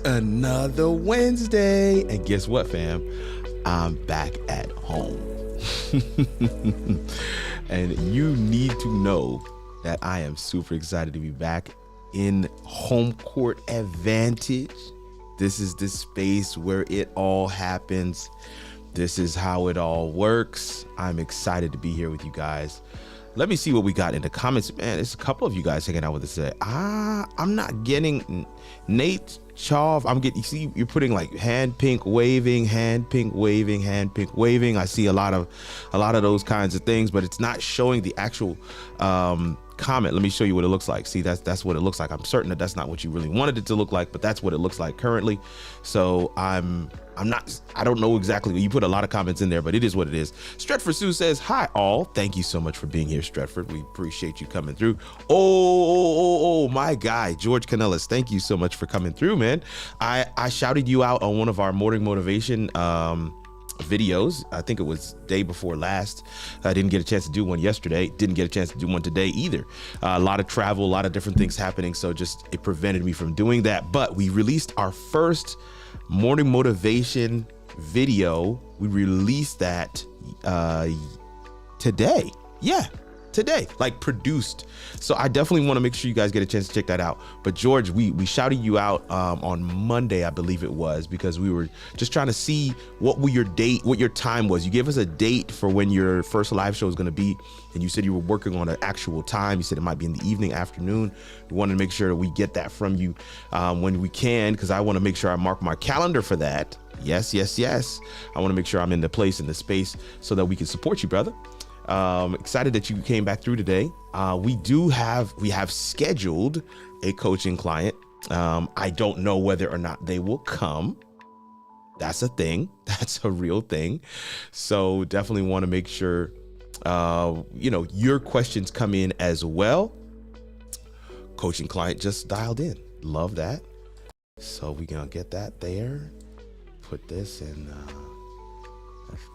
Another Wednesday. And guess what, fam? I'm back at home. And you need to know that I am super excited to be back in home court advantage. This is the space where it all happens. This is how it all works. I'm excited to be here with you guys. Let me see what we got in the comments. Man, there's a couple of you guys hanging out with us today. I'm not getting Nate Chav. I'm getting, you see, you're putting like hand pink waving, hand pink waving, hand pink waving. I see a lot of those kinds of things, but it's not showing the actual comment. Let me show you what it looks like. See, that's what it looks like. I'm certain that that's not what you really wanted it to look like, but that's what it looks like currently. So I don't know exactly. You put a lot of comments in there, but it is what it is. Stretford Sue says, hi all. Thank you so much for being here, Stretford. We appreciate you coming through. Oh, my guy, George Canellis. Thank you so much for coming through, man. I shouted you out on one of our morning motivation videos. I think it was day before last. I didn't get a chance to do one yesterday. Didn't get a chance to do one today either. A lot of travel, a lot of different things happening. So just, it prevented me from doing that. But we released our first morning motivation video. We released that today. Yeah, today, like produced. So I definitely want to make sure you guys get a chance to check that out. But George, we shouted you out on Monday, I believe it was, because we were just trying to see what your time was. You gave us a date for when your first live show is going to be, and you said you were working on an actual time. You said it might be in the evening, afternoon. We wanted to make sure that we get that from you when we can, because I want to make sure I mark my calendar for that. Yes. I want to make sure I'm in the place, in the space, so that we can support you, brother. Excited that you came back through today. We have scheduled a coaching client. I don't know whether or not they will come. That's a thing. That's a real thing. So definitely want to make sure, your questions come in as well. Coaching client just dialed in. Love that. So we're going to get that there. Put this in.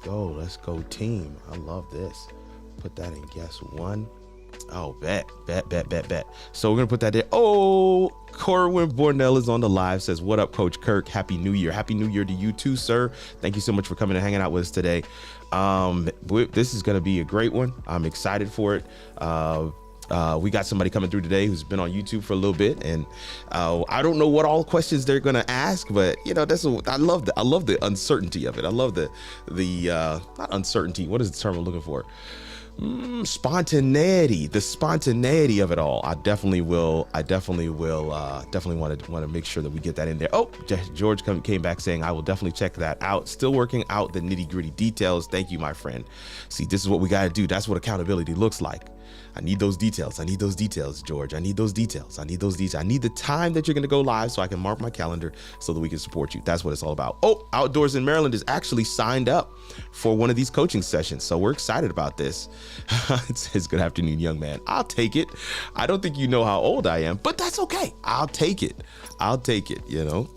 Let's go team. I love this. Put that in guest one. Oh, bet. So we're gonna put that there. Oh, Corwin Bornell is on the live, says, what up, Coach Kirk? Happy New Year. Happy New Year to you too, sir. Thank you so much for coming and hanging out with us today. This is gonna be a great one. I'm excited for it. We got somebody coming through today who's been on YouTube for a little bit, and I don't know what all questions they're gonna ask, but I love the uncertainty of it. I love the not uncertainty. What is the term I'm looking for? Spontaneity, the spontaneity of it all. I definitely will want to make sure that we get that in there. Oh, George came back saying, I will definitely check that out. Still working out the nitty gritty details. Thank you, my friend. See, this is what we got to do. That's what accountability looks like. I need those details. I need those details, George. I need those details. I need those details. I need the time that you're going to go live so I can mark my calendar so that we can support you. That's what it's all about. Oh, Outdoors in Maryland is actually signed up for one of these coaching sessions. So we're excited about this. It says, good afternoon, young man. I'll take it. I don't think you know how old I am, but that's okay. I'll take it. I'll take it.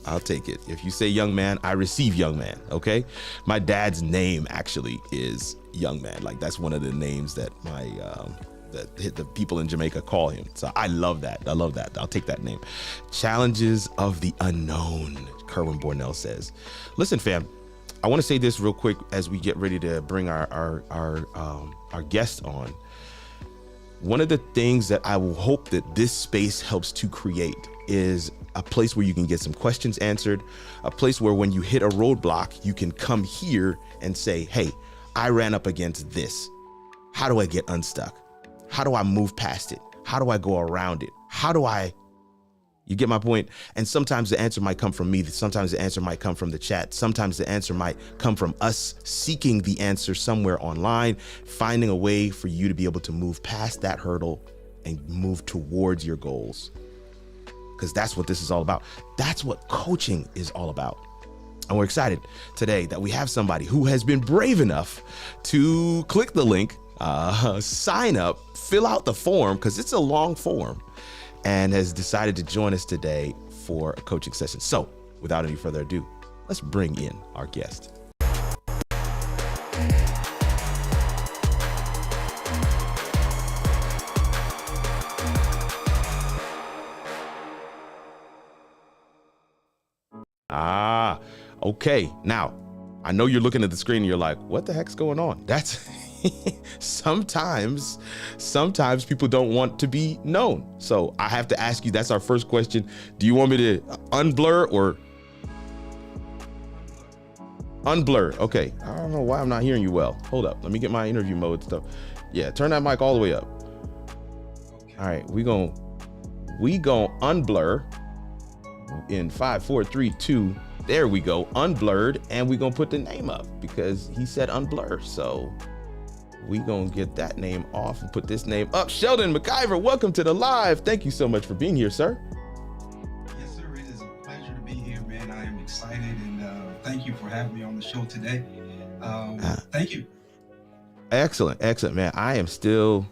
I'll take it. If you say young man, I receive young man. Okay. My dad's name actually is young man. Like that's one of the names that the people in Jamaica call him. So I love that. I'll take that name. Challenges of the unknown, Kerwin Bornell says. Listen, fam, I want to say this real quick as we get ready to bring our guest on. One of the things that I will hope that this space helps to create is a place where you can get some questions answered, a place where when you hit a roadblock, you can come here and say, hey, I ran up against this. How do I get unstuck? How do I move past it? How do I go around it? You get my point? And sometimes the answer might come from me. Sometimes the answer might come from the chat. Sometimes the answer might come from us seeking the answer somewhere online, finding a way for you to be able to move past that hurdle and move towards your goals. Because that's what this is all about. That's what coaching is all about. And we're excited today that we have somebody who has been brave enough to click the link, sign up, fill out the form, because it's a long form, and has decided to join us today for a coaching session. So without any further ado, let's bring in our guest. Ah, okay. Now, I know you're looking at the screen and you're like, what the heck's going on? That's sometimes people don't want to be known. So I have to ask you, that's our first question. Do you want me to unblur or unblur? Okay. I don't know why I'm not hearing you well. Hold up. Let me get my interview mode stuff. Yeah, turn that mic all the way up. Okay. All right, we gon' unblur in 5, 4, 3, 2. There we go, unblurred, and we gonna put the name up because he said unblur. So we gonna get that name off and put this name up. Sheldon McIver, welcome to the live. Thank you so much for being here, sir. Yes, sir. It is a pleasure to be here, man. I am excited, and thank you for having me on the show today. Thank you. Excellent, man. I am still,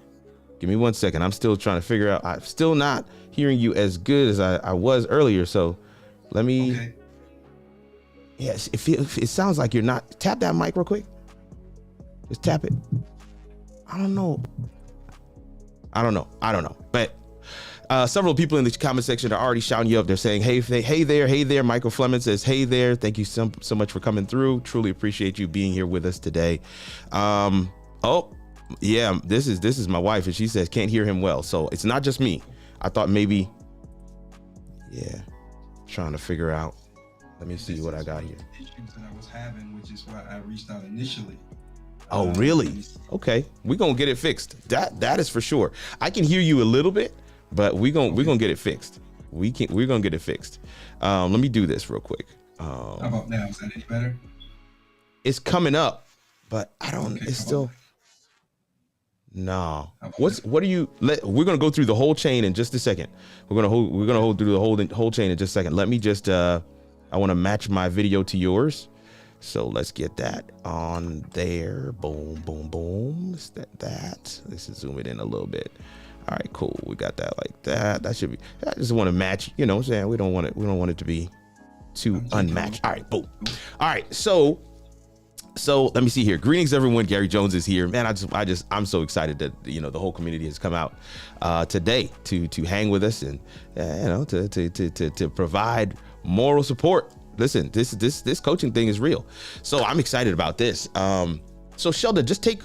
give me 1 second. I'm still trying to figure out, I'm still not hearing you as good as I was earlier. So let me, Okay. yes, it sounds like you're not, tap that mic real quick. Just tap it. I don't know. But several people in the comment section are already shouting you up. They're saying, hey there. Michael Fleming says, hey there. Thank you so much for coming through. Truly appreciate you being here with us today. Oh yeah, this is my wife, and she says can't hear him well. So it's not just me. I thought maybe, yeah, trying to figure out. Let me see what I got here. Issues that I was having, which is why I reached out initially. Oh, really? Okay, we're gonna get it fixed. That is for sure. I can hear you a little bit, but we're gonna get it fixed. We're gonna get it fixed. Let me do this real quick. How about now? Is that any better? It's coming up, but I don't. Okay, it's how still. about- No. How about What do you we're gonna go through the whole chain in just a second. We're gonna hold through the whole chain in just a second. Let me just I want to match my video to yours. So let's get that on there. Boom, boom, boom. That. Let's zoom it in a little bit. All right, cool. We got that like that. That should be. I just want to match. You know what I'm saying? We don't want it to be too unmatched. All right, boom. All right, so let me see here. Greetings, everyone. Gary Jones is here, man. I'm so excited that the whole community has come out today to hang with us and to provide moral support. Listen, this coaching thing is real, so I'm excited about this. So Sheldon, just take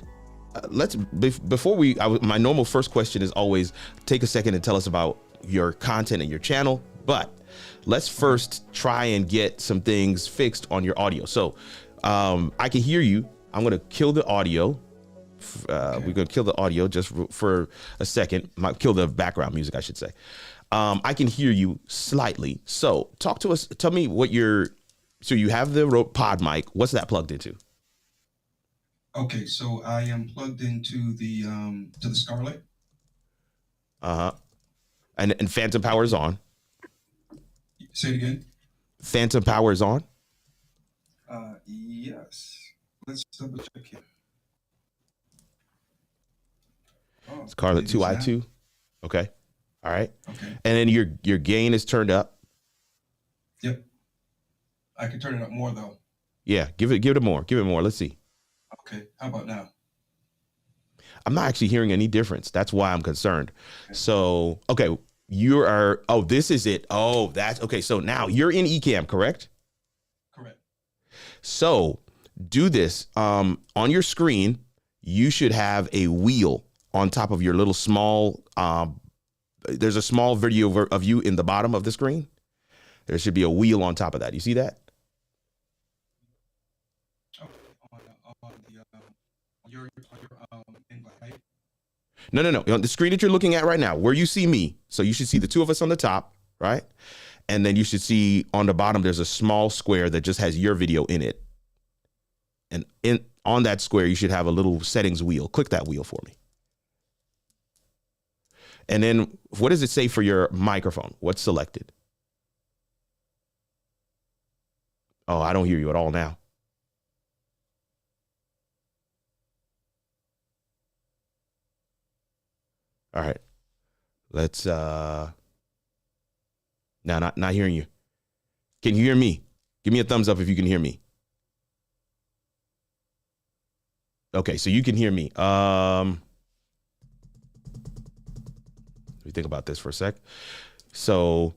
my normal first question is always take a second and tell us about your content and your channel, but let's first try and get some things fixed on your audio. So I can hear you. I'm gonna kill the audio. We're gonna kill the audio just for a second. Kill the background music, I should say. I can hear you slightly. So talk to us. Tell me what so you have the pod mic. What's that plugged into? Okay, so I am plugged into the Scarlett. And Phantom Power is on. Say it again. Phantom Power is on. Yes. Let's double check here. Oh, Scarlett it is 2i2. Okay. All right. Okay. And then your gain is turned up. Yep. I can turn it up more though. Yeah. Give it more. Give it more. Let's see. Okay. How about now? I'm not actually hearing any difference. That's why I'm concerned. Okay. So, okay. This is it. Oh, that's okay. So now you're in Ecamm, correct? Correct. So do this. On your screen, you should have a wheel on top of your little small, there's a small video of you in the bottom of the screen. There should be a wheel on top of that. You see that? Oh, on your invite, right? No. On the screen that you're looking at right now, where you see me. So you should see the two of us on the top, right? And then you should see on the bottom, there's a small square that just has your video in it. And on that square, you should have a little settings wheel. Click that wheel for me. And then what does it say for your microphone? What's selected? Oh, I don't hear you at all now. All right. Let's no, not hearing you. Can you hear me? Give me a thumbs up if you can hear me. Okay, so you can hear me. Let me think about this for a sec. So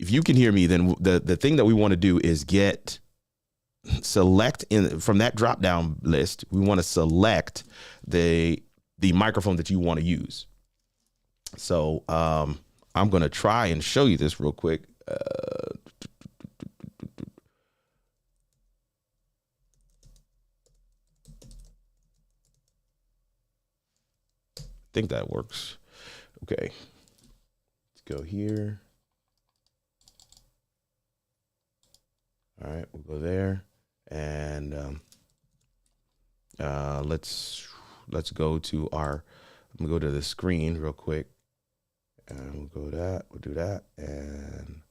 if you can hear me, then the thing that we want to do is select from that drop down list. We want to select the microphone that you want to use. So I'm going to try and show you this real quick. I think that works. Okay, let's go here. All right, we'll go there, and let's go to our. I'm gonna go to the screen real quick, and we'll go that. We'll do that, and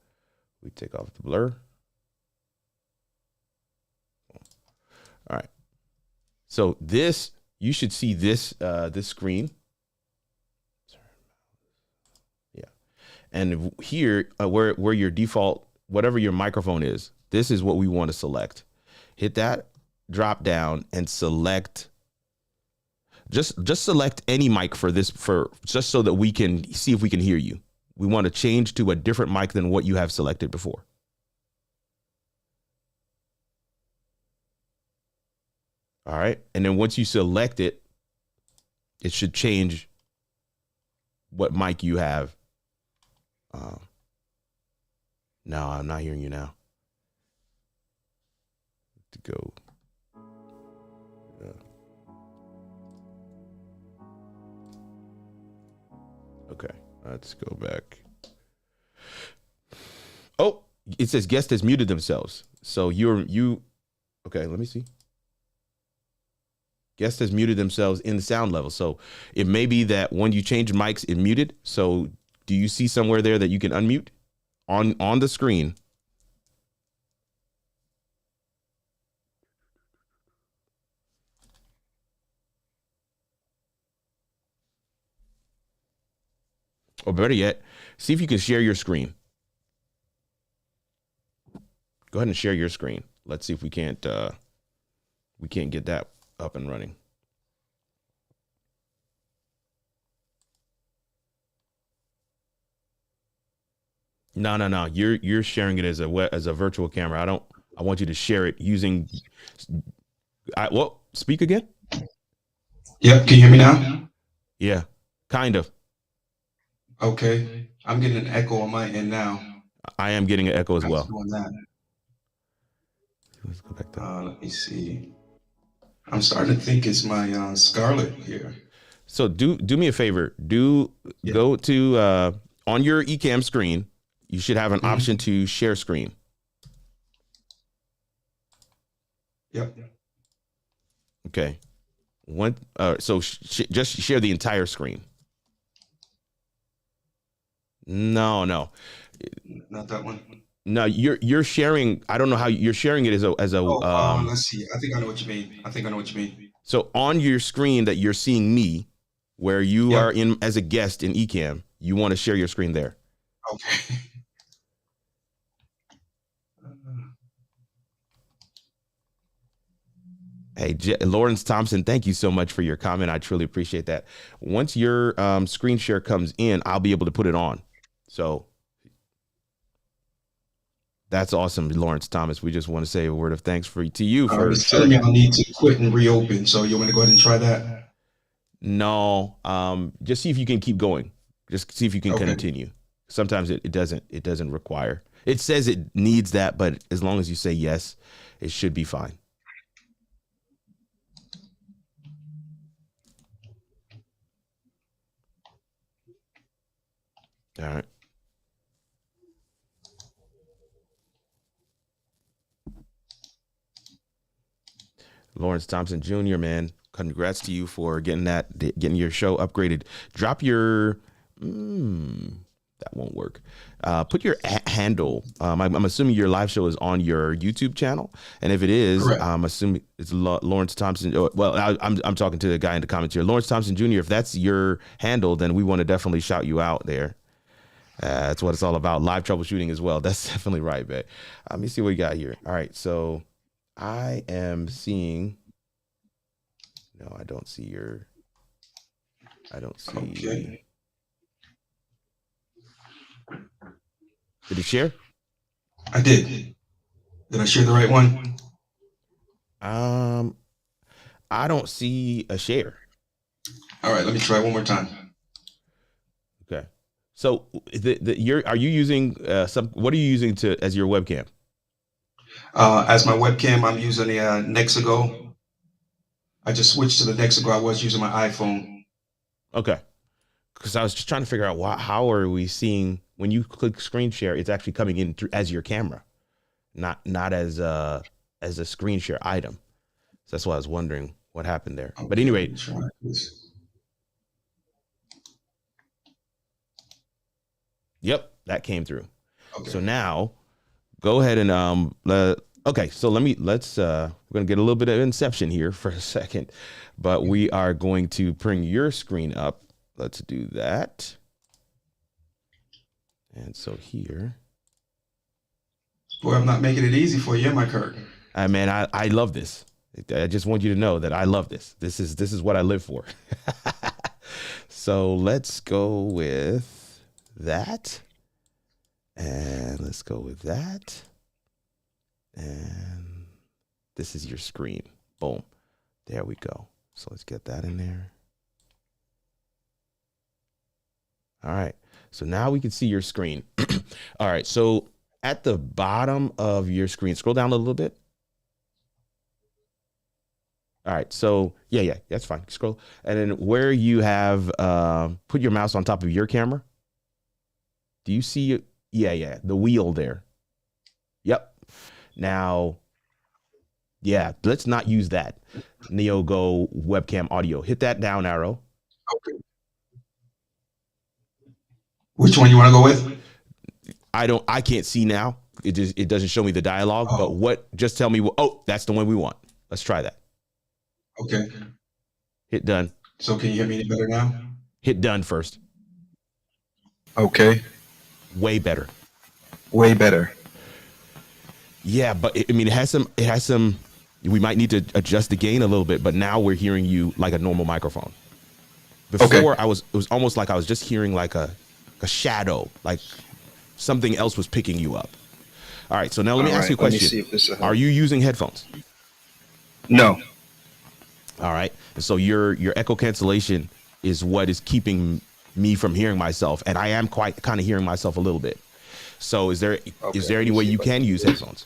we take off the blur. All right. So this, you should see this this screen. Yeah, and here where your default, whatever your microphone is, this is what we want to select. Hit that drop down and select. Just select any mic for this, just so that we can see if we can hear you. We want to change to a different mic than what you have selected before. All right. And then once you select it, it should change what mic you have. No, I'm not hearing you now. To go. Okay, let's go back. Oh, it says guest has muted themselves. So okay, let me see. Guest has muted themselves in the sound level. So it may be that when you change mics, it muted. So do you see somewhere there that you can unmute on the screen? Or better yet, see if you can share your screen. Go ahead and share your screen. Let's see if we can't get that up and running. No. You're sharing it as a virtual camera. I want you to share it using. Speak again. Yep. Can you hear me now? Yeah, kind of. Okay. I'm getting an echo on my end now. I am getting an echo as well. Doing that. Let's go back to let me see. I'm starting to think it's my Scarlett here. So do me a favor. Go to on your Ecamm screen. You should have an option to share screen. Yep. Okay. So just share the entire screen. No. Not that one. No, you're sharing. I don't know how you're sharing it as a. Let's see. I think I know what you mean. So on your screen that you're seeing me, where you are in as a guest in Ecamm, you want to share your screen there. Okay. Hey, Lawrence Thompson, thank you so much for your comment. I truly appreciate that. Once your screen share comes in, I'll be able to put it on. So that's awesome, Lawrence Thomas. We just want to say a word of thanks to you for. It's telling me I need to quit and reopen. So you want to go ahead and try that? No, just see if you can keep going. Just see if you can continue. Sometimes it doesn't require. It says it needs that, but as long as you say yes, it should be fine. All right. Lawrence Thompson Jr., man, congrats to you for getting your show upgraded. Drop your that won't work. Put your handle. I'm assuming your live show is on your YouTube channel, and if it is, correct. I'm assuming it's Lawrence Thompson. Well, I'm talking to the guy in the comments here, Lawrence Thompson Jr. If that's your handle, then we want to definitely shout you out there. That's what it's all about. Live troubleshooting as well. That's definitely right, man. Let me see what we got here. All right, so I am seeing. No, I don't see your. I don't see. Okay. Did it share? I did. Did I share the right one? Um, I don't see a share. All right, let me try one more time. Okay. So are you using what are you using as your webcam? As my webcam, I'm using a Nexigo. I just switched to the Nexigo. I was using my iPhone. Okay. Because I was just trying to figure out how are we seeing when you click screen share, it's actually coming in through as your camera, not as a screen share item. So that's why I was wondering what happened there. But Okay, let anyway, me try this. yep, that came through. Okay. So now go ahead and okay, so we're gonna get a little bit of inception here for a second, but we are going to bring your screen up. Let's do that. And so here, Boy, I'm not making it easy for you, am I, Kirk? man, I love this. I just want you to know that I love this. This is what I live for. So let's go with that. And let's go with that. And this is your screen. Boom. There we go. So let's get that in there. All right. So now we can see your screen. All right. So at the bottom of your screen, scroll down a little bit. All right. So yeah, that's fine. Scroll. And then where you have put your mouse on top of your camera. Do you see it? Yeah. The wheel there. Yep. Now, yeah, let's not use that. NeoGo webcam audio. Hit that down arrow. Okay. Which one you want to go with? I can't see now. It doesn't show me the dialogue, but just tell me that's the one we want. Let's try that. Okay. Hit done. So can you hear me any better now? Hit done first. Okay. Way better. Way better. Yeah, but it has some, we might need to adjust the gain a little bit, but now we're hearing you like a normal microphone. Before it was almost like I was just hearing like a shadow, like something else was picking you up. All right, so now let me ask you a question. Are you using headphones? No. All right. And so your echo cancellation is what is keeping me from hearing myself, and I am kind of hearing myself a little bit. So is there any way you can use headphones?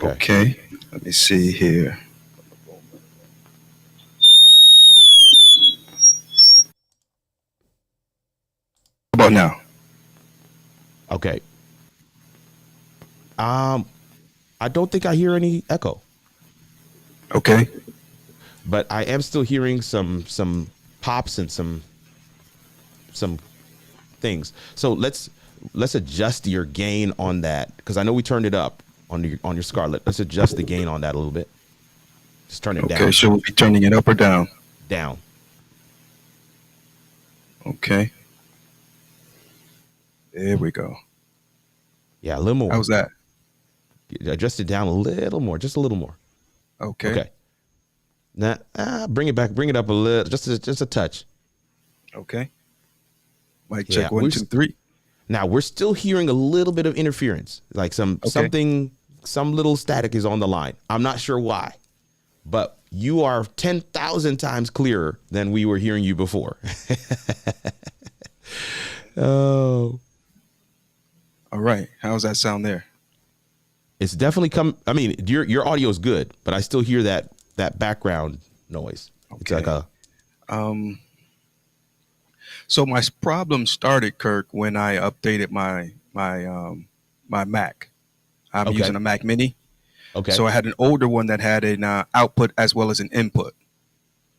Okay. Let me see here. How about now? Okay. I don't think I hear any echo. Okay. But I am still hearing some pops and some things. So let's adjust your gain on that, because I know we turned it up on your Scarlett. Let's adjust the gain on that a little bit. Just turn it down. Okay, should we be turning it up or down? Down. Okay. There we go. Yeah, a little more. How's that? Adjust it down a little more, just a little more. Okay. Now, bring it back, bring it up a little, just a touch. Okay. Mic check 1, 2, 3. Now we're still hearing a little bit of interference, like some little static is on the line. I'm not sure why, but you are 10,000 times clearer than we were hearing you before. Oh. All right. How's that sound there? It's definitely I mean, your audio is good, but I still hear that background noise. Okay. It's like a So my problem started, Kirk, when I updated my Mac. I'm using a Mac Mini. Okay. So I had an older one that had an output as well as an input,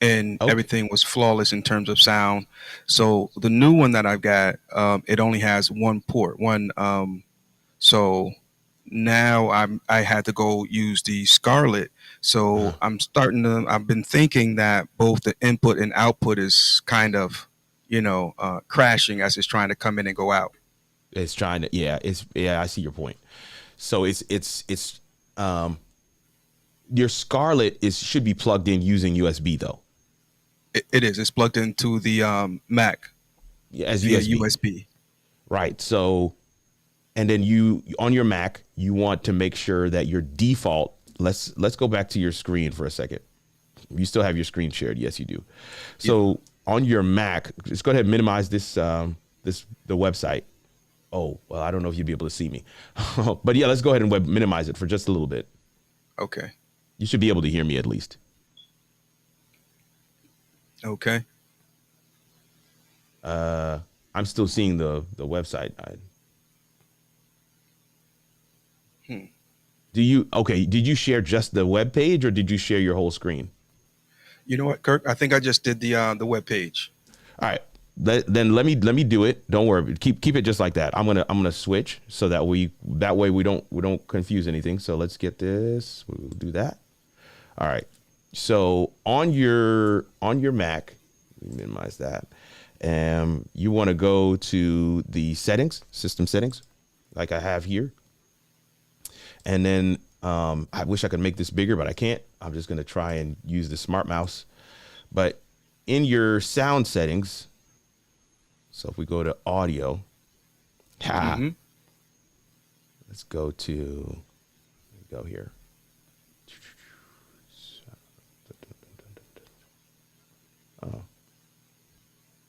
and everything was flawless in terms of sound. So the new one that I've got, it only has one port. So now I had to go use the Scarlett. So I've been thinking that both the input and output is kind of, crashing as it's trying to come in and go out. It's trying to, yeah, I see your point. So your Scarlett should be plugged in using USB though. It is. It's plugged into the Mac As via USB. USB. Right. So, and then you on your Mac, you want to make sure that your default, let's go back to your screen for a second. You still have your screen shared. Yes, you do. So on your Mac, just go ahead and minimize the website. Oh, well, I don't know if you'll be able to see me, but yeah, let's go ahead and minimize it for just a little bit. Okay. You should be able to hear me at least. Okay. I'm still seeing the website. Did you share just the web page or did you share your whole screen? You know what, Kirk? I think I just did the web page. All right. Then let me do it. Don't worry. Keep it just like that. I'm gonna switch so that way we don't confuse anything. So let's get this. We'll do that. All right. So on your Mac, minimize that. You want to go to the settings, system settings, like I have here. And then I wish I could make this bigger, but I can't. I'm just gonna try and use the smart mouse. But in your sound settings. So if we go to audio, let's go here.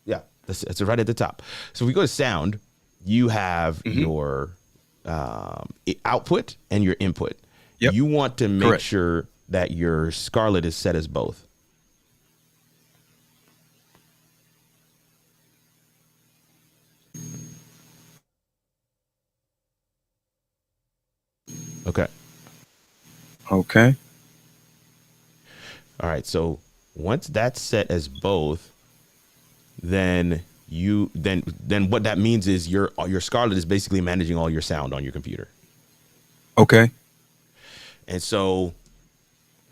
Yeah, it's right at the top. So if we go to sound, you have your output and your input. Yep. You want to make Correct. sure that your Scarlett is set as both. Okay. Okay. All right. So once that's set as both, then what that means is your Scarlett is basically managing all your sound on your computer. Okay. And so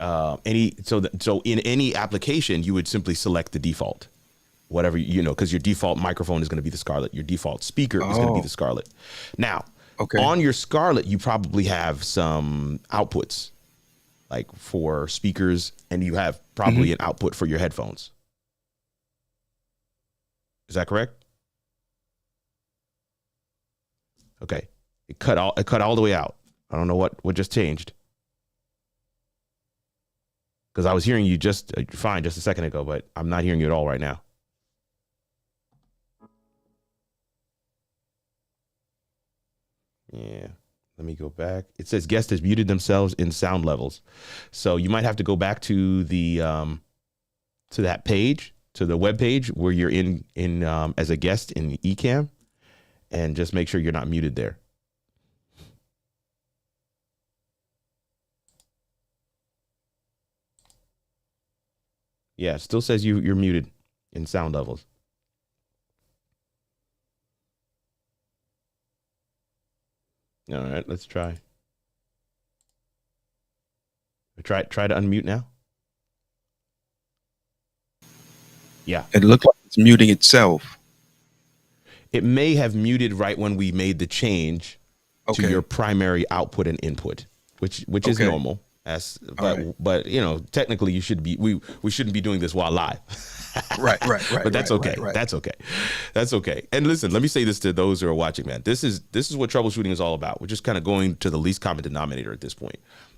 in any application, you would simply select the default, whatever, because your default microphone is going to be the Scarlett. Your default speaker is going to be the Scarlett. Now, on your Scarlett, you probably have some outputs, like for speakers, and you have probably an output for your headphones. Is that correct? Okay. It cut all the way out. I don't know what just changed. Because I was hearing you just fine just a second ago, but I'm not hearing you at all right now. Yeah. Let me go back. It says guest has muted themselves in sound levels. So you might have to go back to the to that page, to the web page where you're in as a guest in Ecamm, and just make sure you're not muted there. Yeah, it still says you're muted in sound levels. All right, let's try. Try to unmute now. Yeah. It looked like it's muting itself. It may have muted right when we made the change to your primary output and input, which is normal. But technically you should be we shouldn't be doing this while live. Right. But that's okay. Right. That's okay. And listen, let me say this to those who are watching, man. This is what troubleshooting is all about. We're just kind of going to the least common denominator at this point.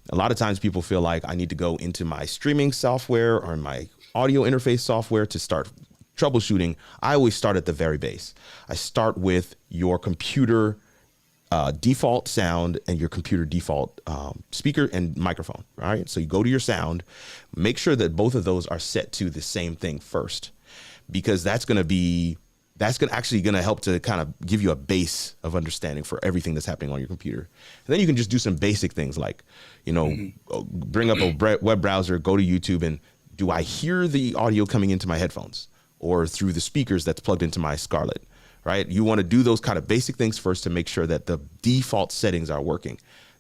A lot of times people feel like I need to go into my streaming software or my audio interface software to start troubleshooting. I always start at the very base. I start with your computer default sound and your computer default speaker and microphone. All right. So you go to your sound, make sure that both of those are set to the same thing first, because that's going to help to kind of give you a base of understanding for everything that's happening on your computer. And then you can just do some basic things like, bring up a web browser, go to YouTube, and do I hear the audio coming into my headphones or through the speakers that's plugged into my Scarlett? Right? You want to do those kind of basic things first to make sure that the default settings are working.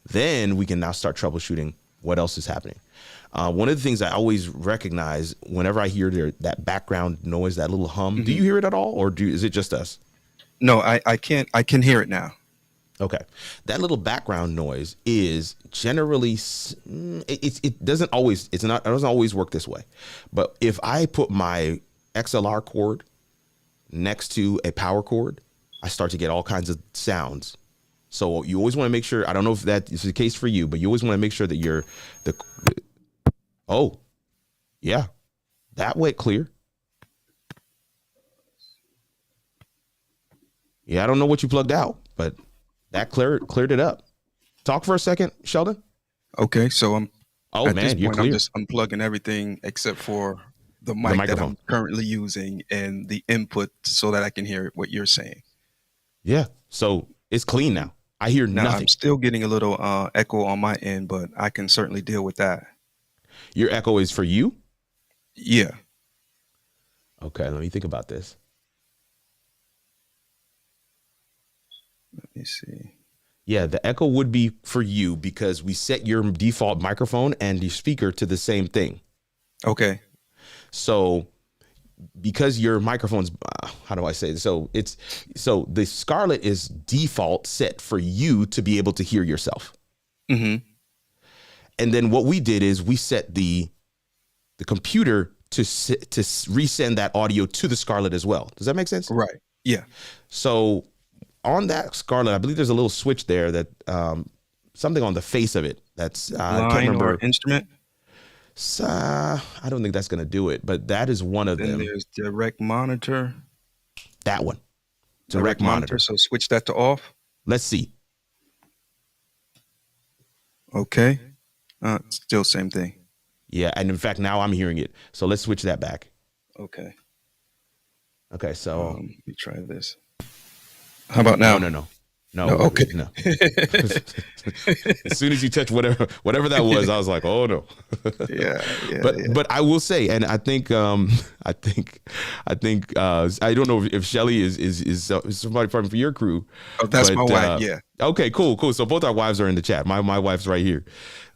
Then we can now start troubleshooting what else is happening. One of the things I always recognize whenever I hear that background noise, that little hum, do you hear it at all, or is it just us? No, I can hear it now. Okay, that little background noise is generally it doesn't always it doesn't always work this way, but if I put my XLR cord next to a power cord, I start to get all kinds of sounds. So you always want to make sure. I don't know if that is the case for you, but you always want to make sure that you're the. Oh, yeah, that went clear. Yeah, I don't know what you plugged out, but that cleared it up. Talk for a second, Sheldon. Okay, so Oh at this man, you're point I'm clear. just unplugging everything except for the The mic that microphone. I'm currently using and the input so that I can hear what you're saying. Yeah, so it's clean now. I hear Now I'm nothing. still getting a little echo on my end, but I can certainly deal with that. Your echo is for you. Yeah. Okay, let me think about this. Let me see. Yeah, the echo would be for you because we set your default microphone and the speaker to the same thing. Okay. So because your microphone's how do I say this? So the Scarlett is default set for you to be able to hear yourself. Mm-hmm. And then what we did is we set the computer to resend that audio to the Scarlett as well. Does that make sense? Right. Yeah. So on that Scarlett, I believe there's a little switch there that something on the face of it. That's I can't Line or remember. instrument. I don't think that's going to do it, but that is one of Then them. there's direct monitor. That one. Direct monitor. So switch that to off. Let's see. Okay. Still same thing. Yeah, and in fact, now I'm hearing it. So let's switch that back. Okay. Okay, so Let me try this. How about now? No. Okay. No. As soon as you touch whatever that was, I was like, oh no. But I will say, and I think I don't know if Shelly is somebody from your crew. Oh, that's my wife. Yeah. Okay, cool. So both our wives are in the chat. My wife's right here.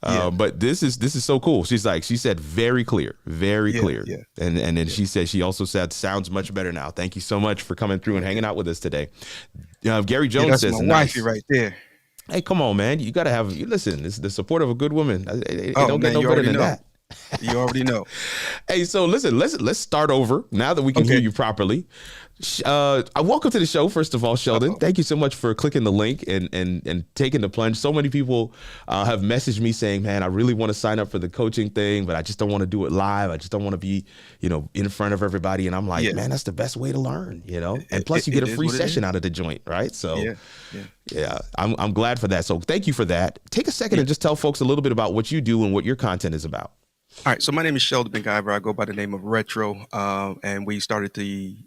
But this is so cool. She said very clear. Yeah. And then she said, she also said, sounds much better now. Thank you so much for coming through and hanging out with us today. Gary Jones that's says, my nice. wifey right there. Hey, come on, man. You got to have, listen, this is the support of a good woman. It Oh, don't man, get no you better already than know. that. You already know. Hey, so listen, let's start over now that we can hear you properly. Welcome to the show, first of all, Sheldon. Thank you so much for clicking the link and taking the plunge. So many people have messaged me saying, man, I really want to sign up for the coaching thing, but I just don't want to do it live. I just don't want to be, in front of everybody. And I'm like, man, that's the best way to learn, And plus you get a free session out of the joint, right? So yeah, I'm glad for that. So thank you for that. Take a second and just tell folks a little bit about what you do and what your content is about. All right. So my name is Sheldon McIver. I go by the name of Retro, and we started the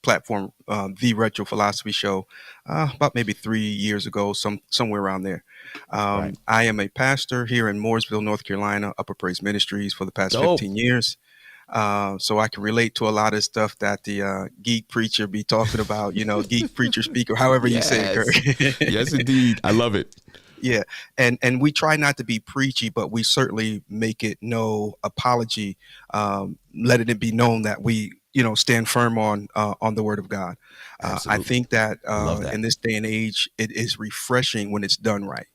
platform, The Retro Philosophy Show, about maybe 3 years ago, somewhere around there. Right. I am a pastor here in Mooresville, North Carolina, Upper Praise Ministries for the past Dope. 15 years. So I can relate to a lot of stuff that the geek preacher be talking about, geek preacher speaker, however you say it, Kirk. Yes, indeed. I love it. Yeah. And we try not to be preachy, but we certainly make it no apology, letting it be known that we, stand firm on the word of God. I think that, in this day and age, it is refreshing when it's done right.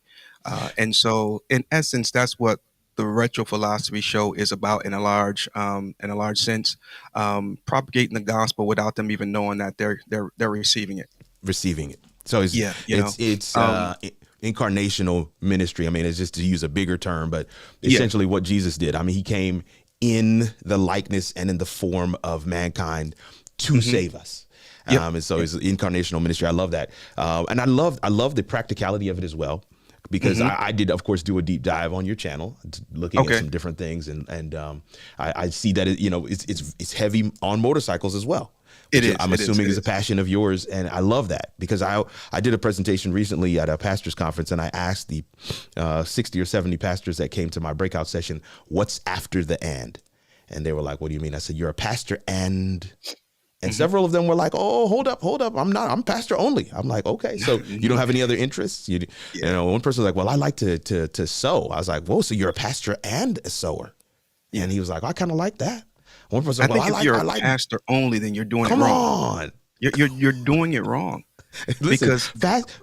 And so in essence, that's what the Retro Philosophy Show is about in a large sense, propagating the gospel without them even knowing that they're receiving it. So it's incarnational ministry. I mean, it's just to use a bigger term, but essentially what Jesus did. I mean, he came in the likeness and in the form of mankind to save us. And so it's incarnational ministry. I love that. And I love the practicality of it as well, because I did, of course, do a deep dive on your channel, looking at some different things. And I see that, it's heavy on motorcycles as well. I'm assuming is a passion of yours, and I love that, because I did a presentation recently at a pastors conference, and I asked the 60 or 70 pastors that came to my breakout session, what's after the and they were like, what do you mean? I said, you're a pastor and several of them were like, oh, hold up, I'm pastor only. I'm like, okay, so you don't have any other interests? One person was like, well, I like to sew. I was like, whoa, so you're a pastor and a sewer? And he was like, I kind of like that. One person, I think if you're a pastor only, then you're doing it wrong. Come on. You're doing it wrong. Listen, because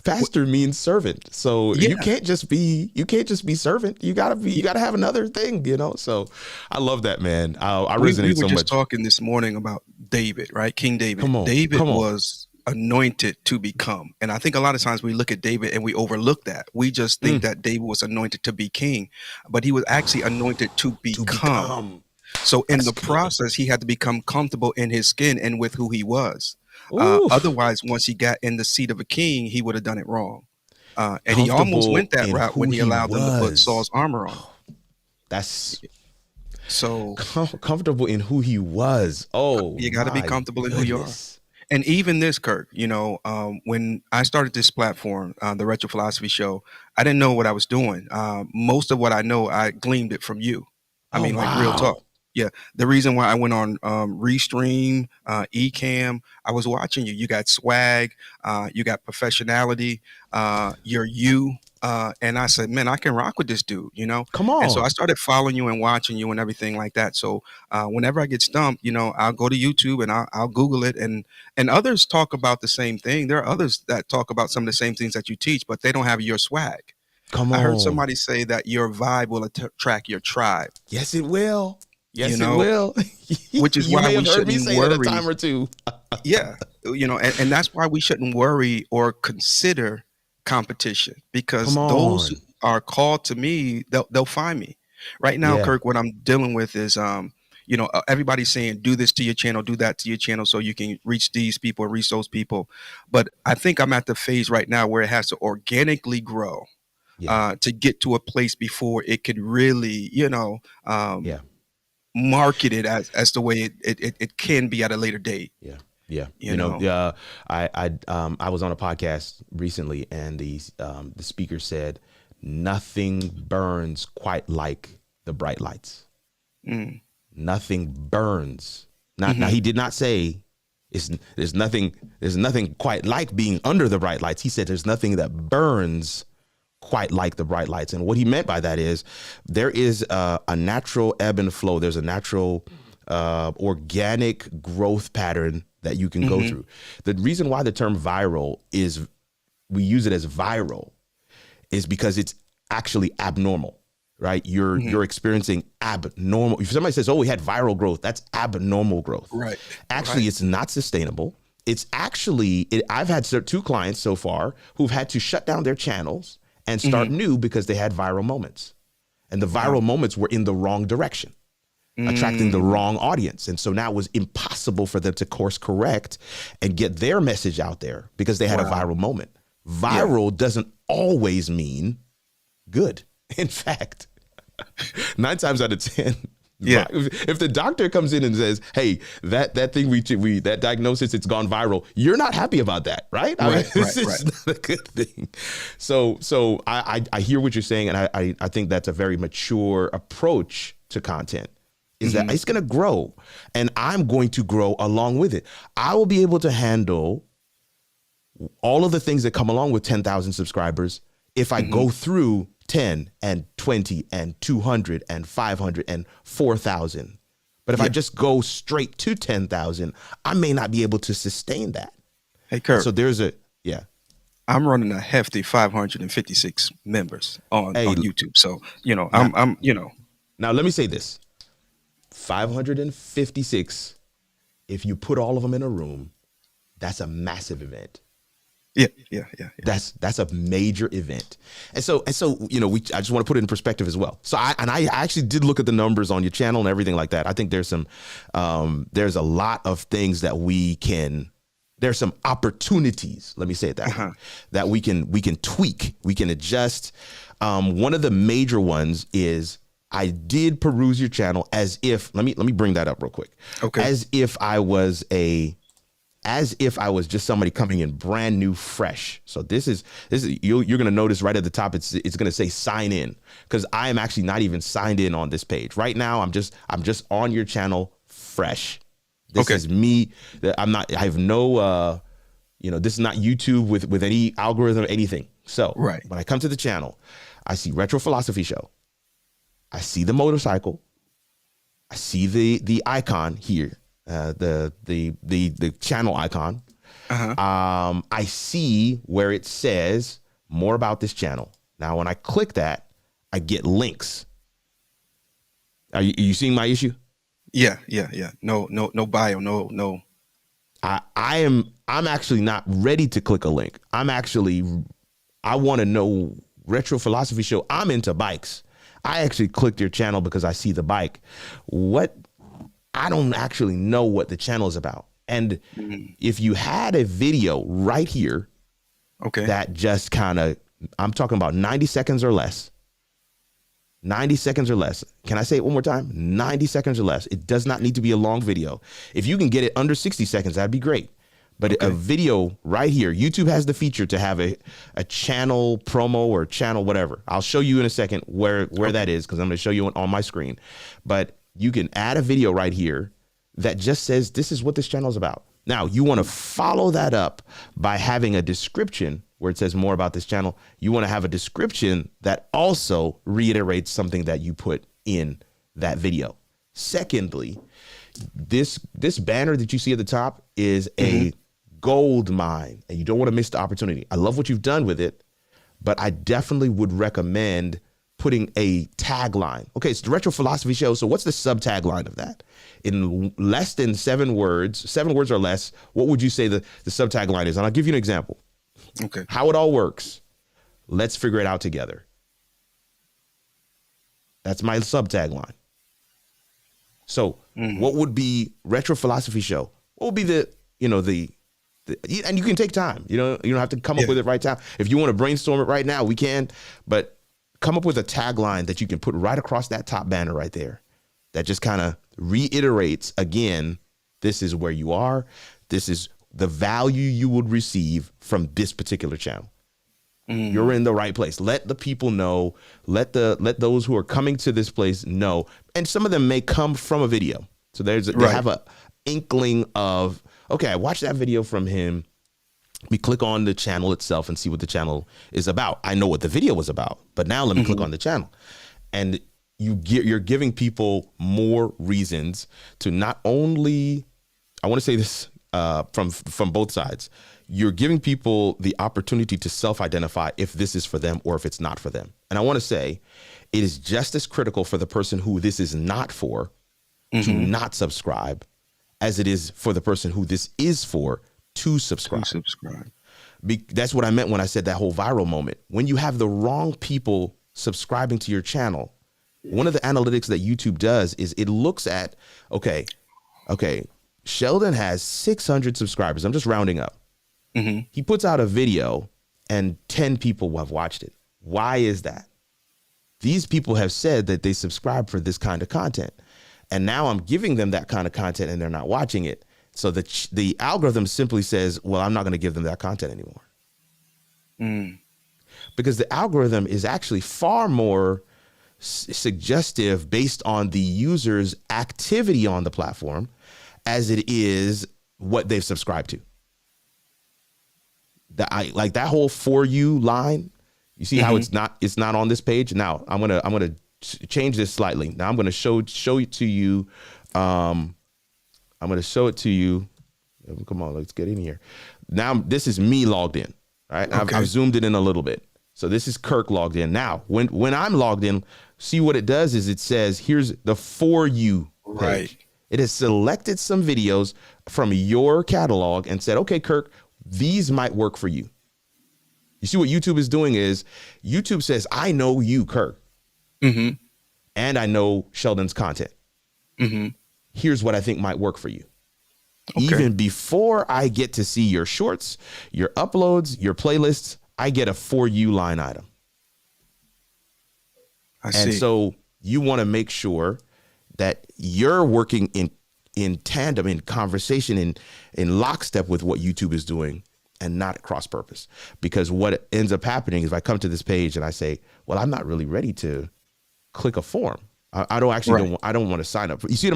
faster means servant. So yeah, you can't just be servant. You gotta have another thing, you know? So I love that, man. I we resonate were so just much. talking this morning about David, right? King David. David Come on. was anointed to become. And I think a lot of times we look at David and we overlook that. We just think Mm. that David was anointed to be king, but he was actually anointed to To become. become. So in That's the good. process, he had to become comfortable in his skin and with who he was. Ooh, Otherwise, once he got in the seat of a king, he would have done it wrong. And he almost comfortable went that in route when who he he allowed them to put Saul's was. armor on him. That's So comfortable in who he was. Oh you got to be my comfortable in who you are. goodness. And even this, Kirk, when I started this platform, the Retro Philosophy Show, I didn't know what I was doing. Most of what I know, I gleaned it from you. I Oh mean, like real talk. wow. Yeah, the reason why I went on Restream, Ecamm, I was watching you. You got swag, you got professionality, you're you. And I said, man, I can rock with this dude, you know? Come And so I on. started following you and watching you and everything like that. So whenever I get stumped, I'll go to YouTube and I'll Google it. And others talk about the same thing. There are others that talk about some of the same things that you teach, but they don't have your swag. Come I heard on. somebody say that your vibe will attract your tribe, Yes, it will. you Yes, it know, will. which is You why may we have heard me shouldn't say that a worry. time or two. Yeah, and that's why we shouldn't worry or consider competition, because Come those who on. are called to me, they'll find me. Right now, Yeah. Kirk, what I'm dealing with is everybody's saying do this to your channel, do that to your channel so you can reach these people and reach those people. But I think I'm at the phase right now where it has to organically grow Yeah. to get to a place before it could really, Yeah. market it as the way it can be at a later date, Yeah. Yeah. you know. I was on a podcast recently and the speaker said nothing burns quite like the bright lights. Mm. Nothing burns. Now Hmm. he did not say there's nothing quite like being under the bright lights. He said there's nothing that burns quite like the bright lights. And what he meant by that is there is a natural ebb and flow. There's a natural organic growth pattern that you can go Hmm. through. The reason why the term viral is we use it as viral is because it's actually abnormal, right? Hmm. You're experiencing abnormal. If somebody says, "Oh, we had viral growth," that's abnormal growth. Right. Actually, Right. it's not sustainable. It's actually I've had two clients so far who've had to shut down their channels and start Hmm. new because they had viral moments, and the Wow. viral moments were in the wrong direction, attracting the Mm. wrong audience. And so now it was impossible for them to course correct and get their message out there because they had a Wow. viral moment. Yeah. Viral doesn't always mean good. In fact, 9 times out of 10, Yeah. if the doctor comes in and says, "Hey, that thing we that diagnosis, it's gone viral," you're not happy about that, right? I mean, Right. this Right. is Right. not a good thing. So I hear what you're saying, and I think that's a very mature approach to content. Is that Hmm. it's going to grow, and I'm going to grow along with it. I will be able to handle all of the things that come along with 10,000 subscribers if I Hmm. go through 10 and 20 and 200 and 500 and 4,000. But if I Yeah. just go straight to 10,000, I may not be able to sustain that. Hey, And Kirk, so yeah. I'm running a hefty 556 members on Hey, YouTube. So, now, now let me say this 556, if you put all of them in a room, that's a massive event. yeah, yeah, yeah, yeah. That's a major event. And so, I just want to put it in perspective as well. So I actually did look at the numbers on your channel and everything like that. I think there's a lot of things that there's some opportunities, let me say it that way, Uh-huh. that we can tweak, we can adjust. One of the major ones is I did peruse your channel as if, let me bring that up real quick. Okay. As if I was just somebody coming in brand new, fresh. So this is you're going to notice right at the top it's going to say sign in, because I am actually not even signed in on this page right now. I'm just on your channel fresh. This Okay. is me. I have no this is not YouTube with any algorithm or anything. So Right. when I come to the channel, I see Retro Philosophy Show. I see the motorcycle. I see the icon here, the channel icon. Uh-huh. I see where it says more about this channel. Now, when I click that, I get links. Are you seeing my issue? Yeah. No bio. No. I'm actually not ready to click a link. I want to know Retro Philosophy Show. I'm into bikes. I actually clicked your channel because I see the bike. I don't actually know what the channel is about. And if you had a video right here, Okay. that just kind of, I'm talking about 90 seconds or less. 90 seconds or less. Can I say it one more time? 90 seconds or less. It does not need to be a long video. If you can get it under 60 seconds, that'd be great. But a video right here, YouTube has the feature to have a channel promo or channel whatever. I'll show you in a second where that is, because I'm going to show you on my screen. But you can add a video right here that just says this is what this channel is about. Now, you want to follow that up by having a description where it says more about this channel. You want to have a description that also reiterates something that you put in that video. Secondly, this banner that you see at the top is a gold mine, and you don't want to miss the opportunity. I love what you've done with it, but I definitely would recommend putting a tagline. Okay, it's the Retro Philosophy Show. So what's the sub tagline of that? In less than 7 words or less, what would you say the sub tagline is? And I'll give you an example. Okay. How it all works. Let's figure it out together. That's my sub tagline. So what would be Retro Philosophy Show? What would be the and you can take time. You don't have to come up with it right now. If you want to brainstorm it right now, we can. But come up with a tagline that you can put right across that top banner right there. That just kind of reiterates again, this is where you are. This is the value you would receive from this particular channel. You're in the right place. Let the people know. Let those who are coming to this place know. And some of them may come from a video. So they have a inkling of, okay, I watched that video from him. We click on the channel itself and see what the channel is about. I know what the video was about, but now let me click on the channel. And you're giving people more reasons to not only, I want to say this from both sides. You're giving people the opportunity to self-identify if this is for them or if it's not for them. And I want to say it is just as critical for the person who this is not for to not subscribe as it is for the person who this is for to subscribe. That's what I meant when I said that whole viral moment. When you have the wrong people subscribing to your channel, one of the analytics that YouTube does is it looks at, okay, Sheldon has 600 subscribers. I'm just rounding up. He puts out a video and 10 people have watched it. Why is that? These people have said that they subscribe for this kind of content. And now I'm giving them that kind of content and they're not watching it. So the algorithm simply says, well, I'm not going to give them that content anymore. Because the algorithm is actually far more suggestive based on the user's activity on the platform as it is what they've subscribed to. Like that whole for you line, you see how it's not on this page. Now I'm gonna change this slightly. Now I'm gonna show it to you. I'm gonna show it to you. Come on, let's get in here. Now this is me logged in. All right, okay. I've zoomed it in a little bit. So this is Kirk logged in. Now when I'm logged in, see what it does is it says here's the for you page. Right. It has selected some videos from your catalog and said, okay, Kirk, these might work for you. You see what YouTube is doing is YouTube says, I know you, Kirk. And I know Sheldon's content. Here's what I think might work for you. Okay. Even before I get to see your shorts, your uploads, your playlists, I get a for you line item. I see. And so you want to make sure that you're working in tandem, in conversation, in lockstep with what YouTube is doing and not cross purpose. Because what ends up happening is if I come to this page and I say, well, I'm not really ready to click a form. I don't want to sign up. You see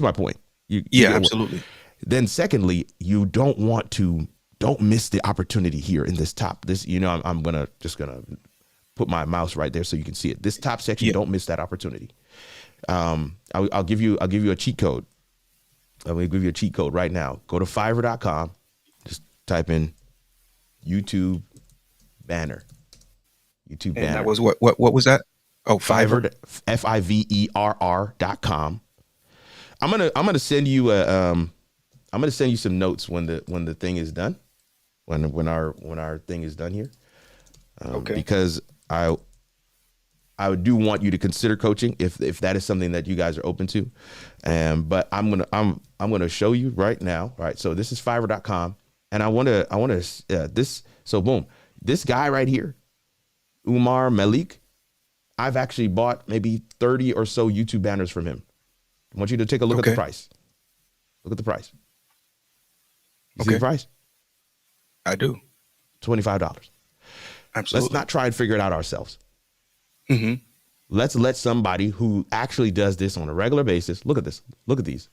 my point? Yeah, absolutely. Then secondly, you don't miss the opportunity here in this top. I'm just gonna put my mouse right there so you can see it. This top section, don't miss that opportunity. I'll give you a cheat code. I'm gonna give you a cheat code right now. Go to Fiverr.com. Just type in YouTube banner. YouTube And banner. that was what was that? Oh, Fiverr. Fiverr.com. I'm gonna send you I'm gonna send you some notes when the thing is done. When our thing is done here. Okay. Because I do want you to consider coaching if that is something that you guys are open to. But I'm gonna show you right now. All right. So this is Fiverr.com, and I want to this. So boom, this guy right here, Umar Malik. I've actually bought maybe 30 or so YouTube banners from him. I want you to take a look at the price. Look at the price. You see the price? I do. $25. Absolutely. Let's not try and figure it out ourselves. Mm-hmm. Let's let somebody who actually does this on a regular basis. Look at this. Look at these.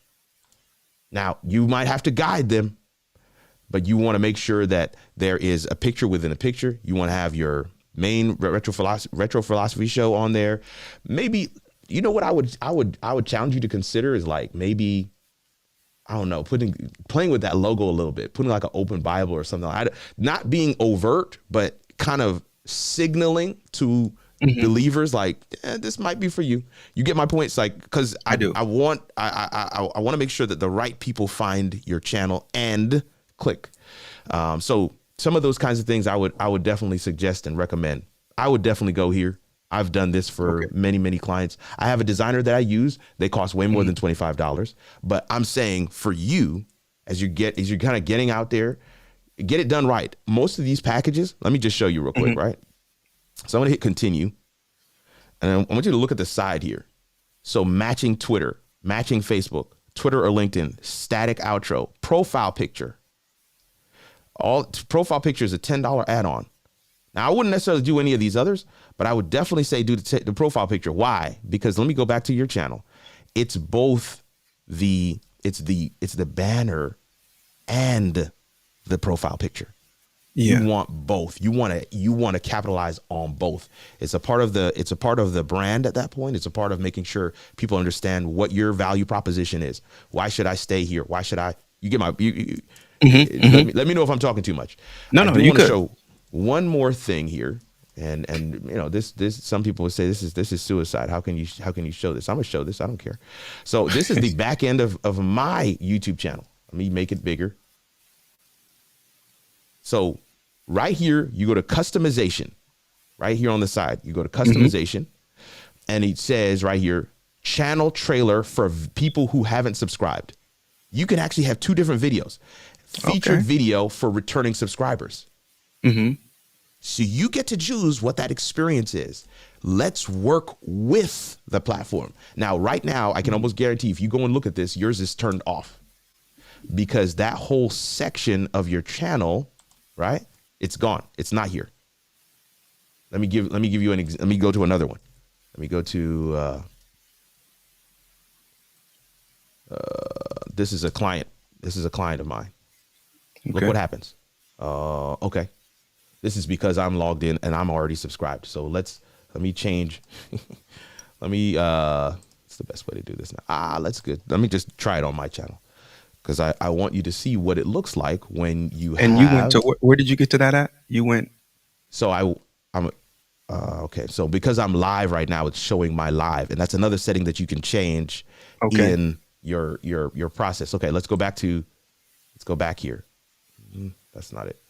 Now, you might have to guide them, but you want to make sure that there is a picture within a picture. You want to have your main retro philosophy show on there. Maybe, you know what I would challenge you to consider is like maybe, I don't know, playing with that logo a little bit, putting like an open Bible or something. Not being overt, but kind of signaling to believers like, this might be for you. You get my point? It's like, because I want to make sure that the right people find your channel and click. So some of those kinds of things I would definitely suggest and recommend. I would definitely go here. I've done this for many clients. I have a designer that I use. They cost way more than $25. But I'm saying for you, as you're kind of getting out there, get it done right. Most of these packages, let me just show you real quick, right? So I'm gonna hit continue. And I want you to look at the side here. So matching Twitter, matching Facebook, Twitter or LinkedIn, static outro, profile picture. All profile picture is a $10 add-on. Now, I wouldn't necessarily do any of these others, but I would definitely say do the profile picture. Why? Because let me go back to your channel. It's both it's the banner and the profile picture. Yeah. You want both. You want to capitalize on both. It's a part of the brand at that point. It's a part of making sure people understand what your value proposition is. Why should I stay here? Why should I? You get my. Let me know if I'm talking too much. No, I do you want to show one more thing here, and you know this some people would say this is suicide. How can you show this? I'm gonna show this. I don't care. So this is the back end of my YouTube channel. Let me make it bigger. So right here, you go to customization. Right here on the side, you go to customization, and it says right here, channel trailer for people who haven't subscribed. You can actually have two different videos. Featured video for returning subscribers. So you get to choose what that experience is. Let's work with the platform. Now, right now, I can almost guarantee if you go and look at this, yours is turned off because that whole section of your channel, right? It's gone. It's not here. Let me give you let me go to another one. Let me go to this is a client. This is a client of mine. Look what happens. Okay. This is because I'm logged in and I'm already subscribed. So let me change. Let me, it's the best way to do this now. That's good. Let me just try it on my channel because I want you to see what it looks like when you And you went to, where did you get to that at? You went. So I'm okay. So because I'm live right now, it's showing my live, and that's another setting that you can change in your process. Okay. Let's go back here. That's not it.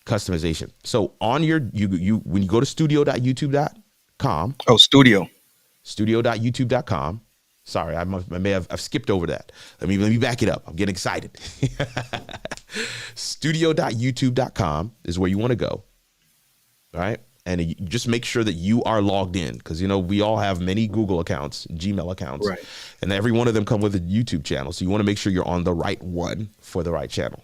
Customization. So on your when you go to studio.youtube.com. Oh, studio.youtube.com. Sorry, I may have skipped over that. Let me back it up. I'm getting excited. Studio.youtube.com is where you want to go. All right. And you just make sure that you are logged in because, you know, we all have many Google accounts, Gmail accounts, right? And every one of them come with a YouTube channel. So you want to make sure you're on the right one for the right channel.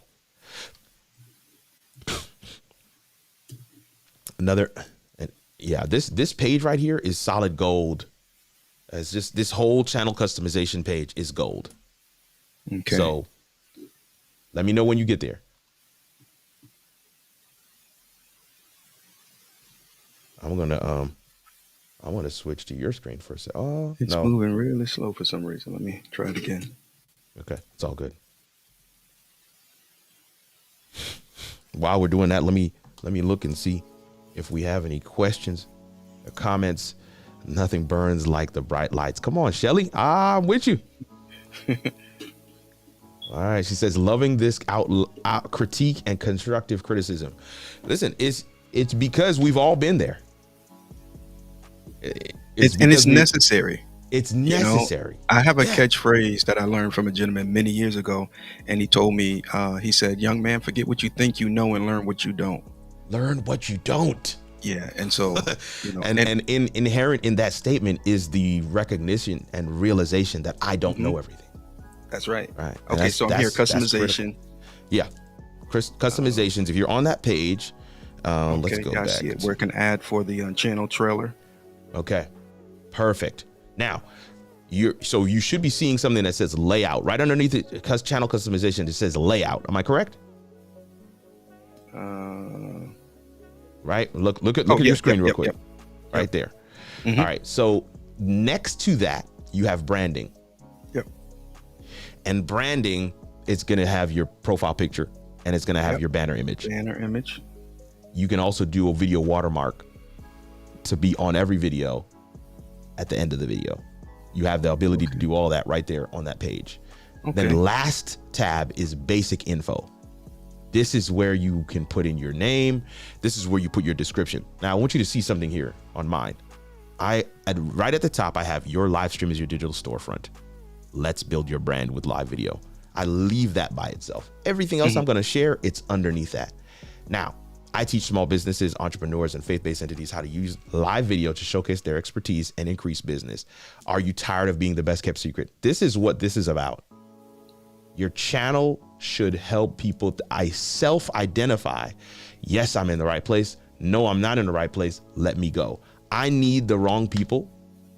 This page right here is solid gold. It's just this whole channel customization page is gold. Okay. So let me know when you get there. I want to switch to your screen for a second. Oh, it's moving really slow for some reason. Let me try it again. Okay, it's all good. while we're doing that, let me look and see if we have any questions or comments. Nothing burns like the bright lights. Come on, Shelly. I'm with you. All right. She says, loving this out critique and constructive criticism. Listen, it's because we've all been there. It's necessary. It's necessary. You know, I have a catchphrase that I learned from a gentleman many years ago, and he told me, he said, young man, forget what you think you know and learn what you don't. Learn what you don't. Yeah. And so, you know, and inherent in that statement is the recognition and realization that I don't know everything. That's right. Right. Okay. So I'm here, customization. Yeah. Customizations. If you're on that page, let's go back. See it. Where it can add for the channel trailer. Okay. Perfect. Now, you should be seeing something that says layout right underneath it. Channel customization. It says layout. Am I correct? Right. Look at your screen real quick. Right there. All right. So next to that, you have branding. Yep. And branding is going to have your profile picture, and it's going to have your banner image. Banner image. You can also do a video watermark to be on every video at the end of the video. You have the ability to do all that right there on that page. Then last tab is basic info. This is where you can put in your name. This is where you put your description. Now I want you to see something here on mine. Right at the top, I have your live stream is your digital storefront. Let's build your brand with live video. I leave that by itself. Everything else I'm going to share, it's underneath that. Now, I teach small businesses, entrepreneurs, and faith-based entities how to use live video to showcase their expertise and increase business. Are you tired of being the best kept secret? This is what this is about. Your channel should help people self-identify. Yes, I'm in the right place. No, I'm not in the right place. Let me go. I need the wrong people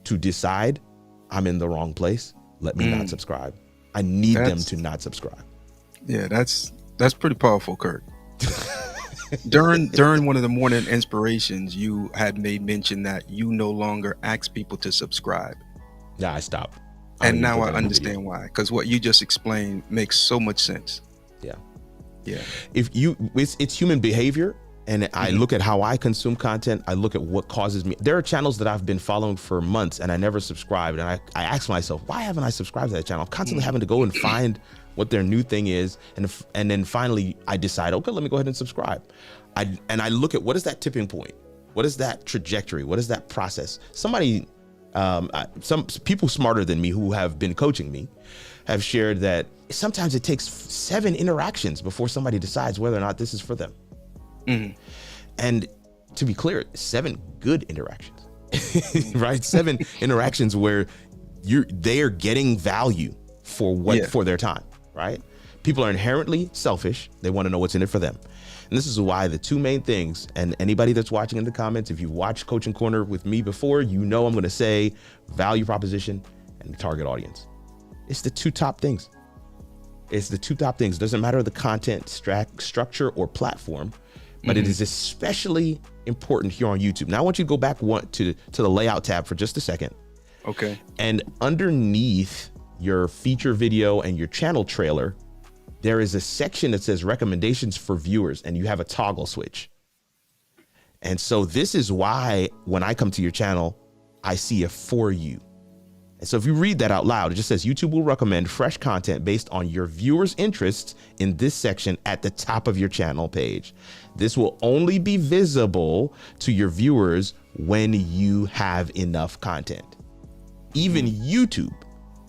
to decide I'm in the wrong place. Let me not subscribe. I need them to not subscribe. Yeah, that's pretty powerful, Kirk. During one of the morning inspirations, you had made mention that you no longer ask people to subscribe. Yeah, I stopped. And now I understand why, because what you just explained makes so much sense. Yeah. Yeah. It's human behavior. And I look at how I consume content. I look at what causes me. There are channels that I've been following for months and I never subscribed. And I ask myself, why haven't I subscribed to that channel? I'm constantly having to go and find what their new thing is. And then finally I decide, okay, let me go ahead and subscribe. And I look at what is that tipping point? What is that trajectory? What is that process? Some people smarter than me who have been coaching me have shared that sometimes it takes 7 interactions before somebody decides whether or not this is for them. And to be clear, 7 good interactions, right? 7 interactions where they are getting value for their time, right? People are inherently selfish. They want to know what's in it for them. And this is why the 2 main things, and anybody that's watching in the comments, if you've watched Coaching Corner with me before, you know I'm going to say value proposition and target audience. It's the 2 top things. It's the 2 top things. Doesn't matter the content structure or platform, but it is especially important here on YouTube. Now I want you to go back to the layout tab for just a second. Okay. And underneath your feature video and your channel trailer, there is a section that says recommendations for viewers, and you have a toggle switch. And so this is why when I come to your channel, I see a for you. And so if you read that out loud, it just says YouTube will recommend fresh content based on your viewers' interests in this section at the top of your channel page. This will only be visible to your viewers when you have enough content. Even YouTube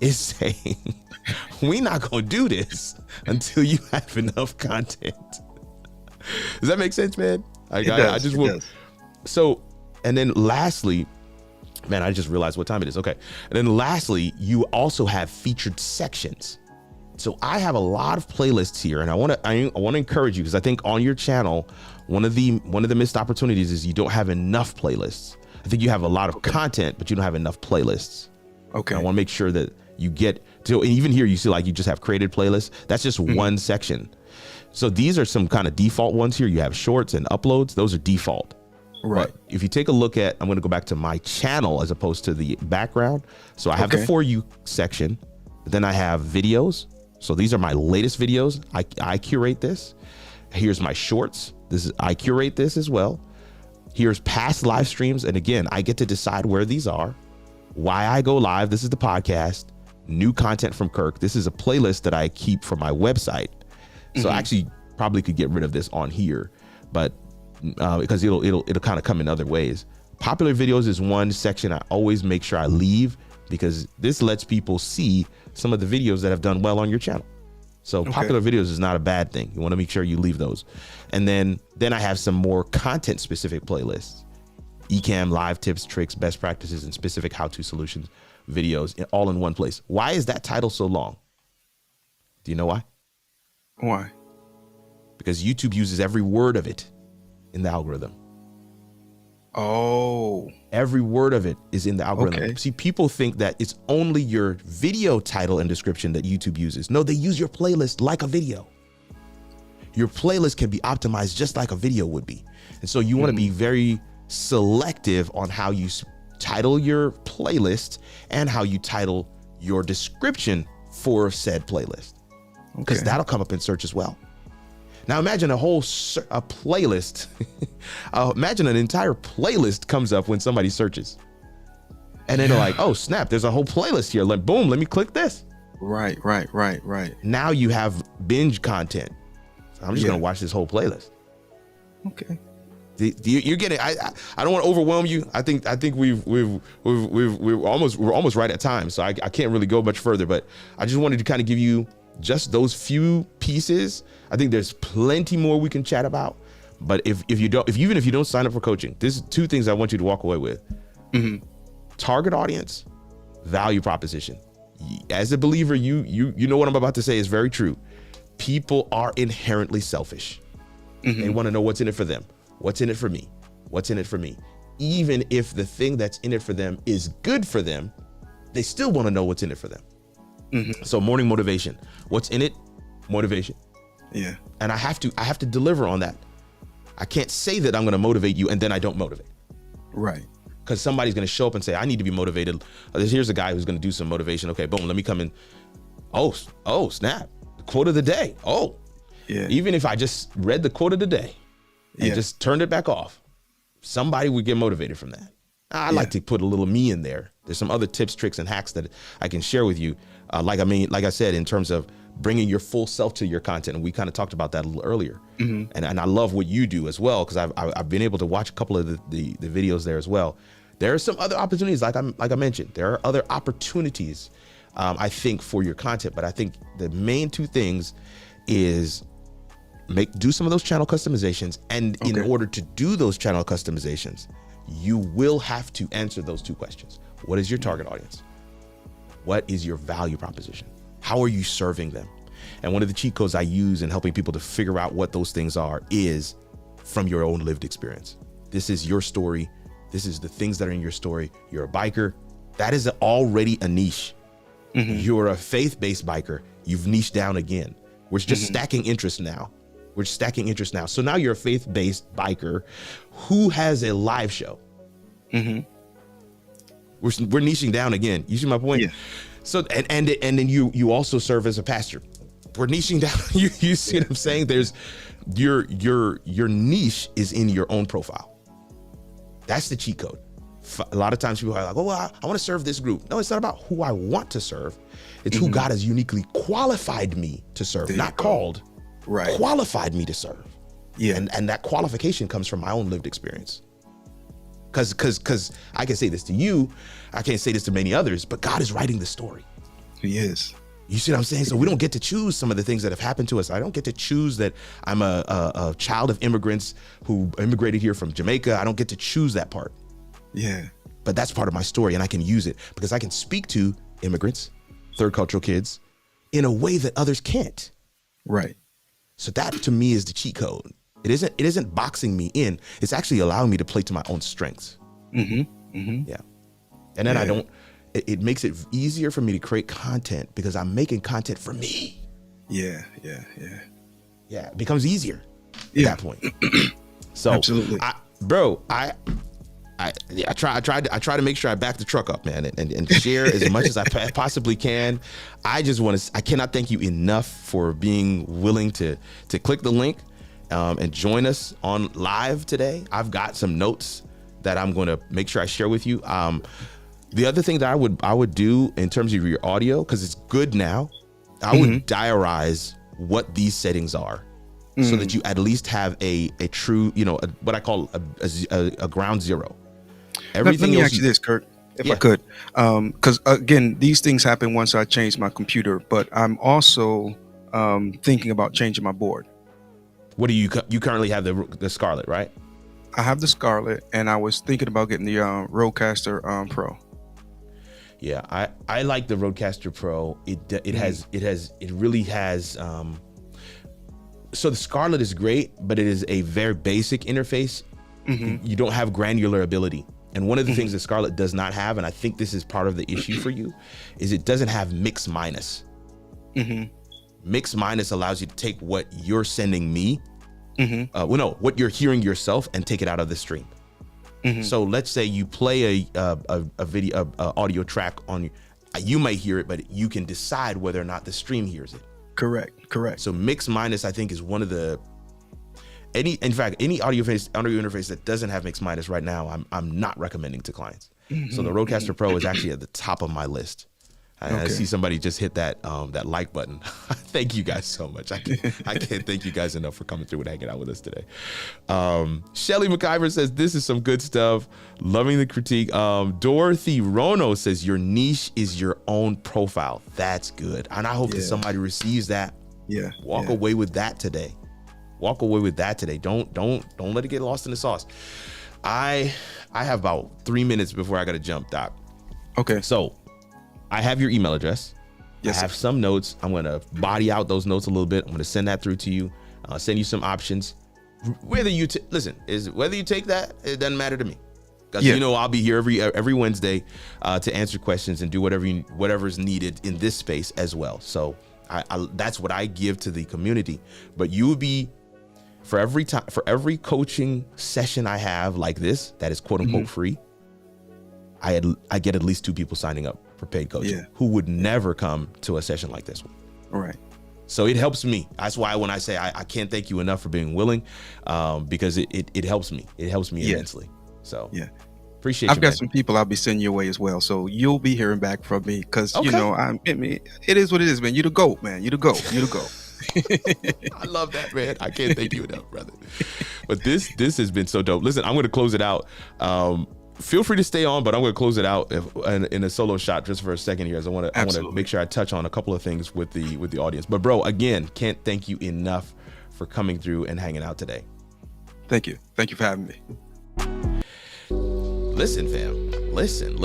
is saying, we're not going to do this until you have enough content. Does that make sense, man? It does. So, and then lastly, man, I just realized what time it is. Okay. And then lastly, you also have featured sections. So I have a lot of playlists here, and I want to encourage you, because I think on your channel, one of the missed opportunities is you don't have enough playlists. I think you have a lot of content, but you don't have enough playlists. Okay. And I want to make sure that you get to, and even here you see like you just have created playlists. That's just one section. So these are some kind of default ones here. You have shorts and uploads. Those are default. Right. But if you take a look at, I'm going to go back to my channel as opposed to the background. So I have the For You section. Then I have videos. So these are my latest videos. I curate this. Here's my shorts. I curate this as well. Here's past live streams. And again, I get to decide where these are, why I go live. This is the podcast, new content from Kirk. This is a playlist that I keep for my website. So I actually probably could get rid of this on here, but because it'll kind of come in other ways. Popular videos is one section I always make sure I leave, because this lets people see some of the videos that have done well on your channel. So popular videos is not a bad thing. You want to make sure you leave those. And then I have some more content specific playlists, eCam, live tips, tricks, best practices, and specific how-to solutions videos all in one place. Why is that title so long? Do you know why? Why? Because YouTube uses every word of it in the algorithm. Oh. Every word of it is in the algorithm. Okay. See, people think that it's only your video title and description that YouTube uses. No, they use your playlist like a video. Your playlist can be optimized just like a video would be. And so you want to be very selective on how you title your playlist and how you title your description for said playlist, because that'll come up in search as well. Now imagine a playlist. Imagine an entire playlist comes up when somebody searches, and then they're like, "Oh snap! There's a whole playlist here. Boom! Let me click this." Right. Now you have binge content. So I'm just gonna watch this whole playlist. Okay. You're getting. I don't want to overwhelm you. I think we're almost right at time, so I can't really go much further. But I just wanted to kind of give you just those few pieces. I think there's plenty more we can chat about. But even if you don't sign up for coaching, there's two things I want you to walk away with. Target audience, value proposition. As a believer, you know what I'm about to say is very true. People are inherently selfish. They want to know what's in it for them. What's in it for me? What's in it for me? Even if the thing that's in it for them is good for them, they still want to know what's in it for them. So morning motivation. What's in it? Motivation. Yeah. And I have to deliver on that. I can't say that I'm going to motivate you and then I don't motivate. Right. Because somebody's going to show up and say, I need to be motivated. Here's a guy who's going to do some motivation. Okay, boom, let me come in. Oh, snap. The quote of the day. Oh, yeah. Even if I just read the quote of the day and just turned it back off, somebody would get motivated from that. I like to put a little me in there. There's some other tips, tricks, and hacks that I can share with you. Like I said, in terms of bringing your full self to your content, and we kind of talked about that a little earlier. And I love what you do as well, because I've been able to watch a couple of the videos there as well. There are some other opportunities, like I mentioned. There are other opportunities, I think, for your content. But I think the main two things is do some of those channel customizations, and in order to do those channel customizations, you will have to answer those two questions. What is your target audience? What is your value proposition? How are you serving them? And one of the cheat codes I use in helping people to figure out what those things are is from your own lived experience. This is your story. This is the things that are in your story. You're a biker. That is already a niche. You're a faith-based biker. You've niched down again. We're just stacking interest now. So now you're a faith-based biker who has a live show. We're niching down again. You see my point? Yeah. So and then you also serve as a pastor. We're niching down. You see what I'm saying? There's your niche is in your own profile. That's the cheat code. A lot of times people are like, oh, well, I want to serve this group. No, it's not about who I want to serve. It's who God has uniquely qualified me to serve, not called. Right. Qualified me to serve. Yeah. And that qualification comes from my own lived experience. Because I can say this to you, I can't say this to many others, but God is writing the story. He is. You see what I'm saying? So we don't get to choose some of the things that have happened to us. I don't get to choose that I'm a child of immigrants who immigrated here from Jamaica. I don't get to choose that part. Yeah. But that's part of my story, and I can use it because I can speak to immigrants, third cultural kids, in a way that others can't. Right. So that to me is the cheat code. It isn't boxing me in. It's actually allowing me to play to my own strengths. Yeah. And then it makes it easier for me to create content because I'm making content for me. Yeah. It becomes easier at that point. So absolutely. I try to make sure I back the truck up, man, and share as much as I possibly can. I cannot thank you enough for being willing to click the link and join us on live today. I've got some notes that I'm going to make sure I share with you. The other thing that I would do in terms of your audio, because it's good now, I would diarize what these settings are, so that you at least have a true, what I call a ground zero. Everything let me else ask you this, Kirk, if I could, because again, these things happen once I change my computer, but I'm also thinking about changing my board. What do you currently have the Scarlett, right? I have the Scarlett, and I was thinking about getting the Rodecaster Pro. Yeah, I like the Rodecaster Pro. It really has. So the Scarlett is great, but it is a very basic interface. You don't have granular ability. And one of the things that Scarlett does not have, and I think this is part of the issue for you, is it doesn't have mix minus. Mix minus allows you to take what you're sending me, what you're hearing yourself, and take it out of the stream. So let's say you play a video, audio track on you might hear it, but you can decide whether or not the stream hears it. Correct. So mix minus, I think, is one of the any audio interface that doesn't have mix minus right now, I'm not recommending to clients. So the Rodecaster Pro is actually at the top of my list. I see somebody just hit that like button. Thank you guys so much. I can't thank you guys enough for coming through and hanging out with us today. Shelly McIver says, this is some good stuff. Loving the critique. Dorothy Rono says, your niche is your own profile. That's good. And I hope that somebody receives that. Walk away with that today. Don't let it get lost in the sauce. I have about 3 minutes before I got to jump, Doc. Okay. So I have your email address. Yes, I have some notes. I'm going to body out those notes a little bit. I'm going to send that through to you. Send you some options. Whether you take that, it doesn't matter to me. Because I'll be here every Wednesday to answer questions and do whatever's needed in this space as well. So that's what I give to the community. But you will be, for every coaching session I have like this that is quote unquote free, I get at least 2 people signing up for paid coaching who would never come to a session like this one. All right. So it helps me. That's why when I say I can't thank you enough for being willing, because it helps me. It helps me immensely. So appreciate you. I've got some people I'll be sending your way as well. So you'll be hearing back from me because, it is what it is, man. You the GOAT, man. You the GOAT. I love that, man. I can't thank you enough, brother. But this has been so dope. Listen, I'm going to close it out. Feel free to stay on, but I'm going to close it out in a solo shot just for a second here, as I want to make sure I touch on a couple of things with the audience. But bro, again, can't thank you enough for coming through and hanging out today. Thank you for having me. Listen, fam. Listen.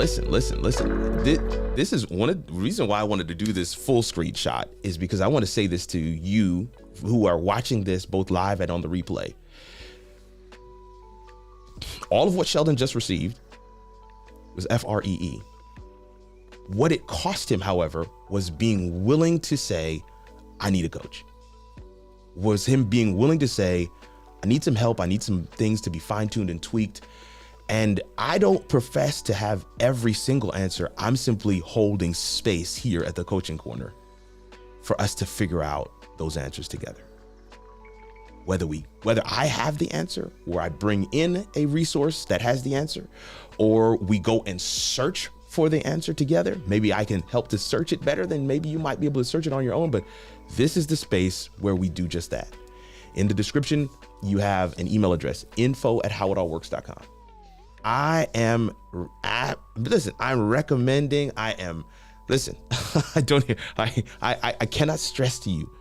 This is one of the reasons why I wanted to do this full screen shot, is because I want to say this to you who are watching this both live and on the replay. All of what Sheldon just received was FREE. What it cost him, however, was being willing to say, I need a coach. Was him being willing to say, I need some help. I need some things to be fine-tuned and tweaked. And I don't profess to have every single answer. I'm simply holding space here at the Coaching Corner for us to figure out those answers together. Whether I have the answer, or I bring in a resource that has the answer, or we go and search for the answer together. Maybe I can help to search it better than maybe you might be able to search it on your own, but this is the space where we do just that. In the description, you have an email address, info@howitallworks.com. I'm recommending, I cannot stress to you,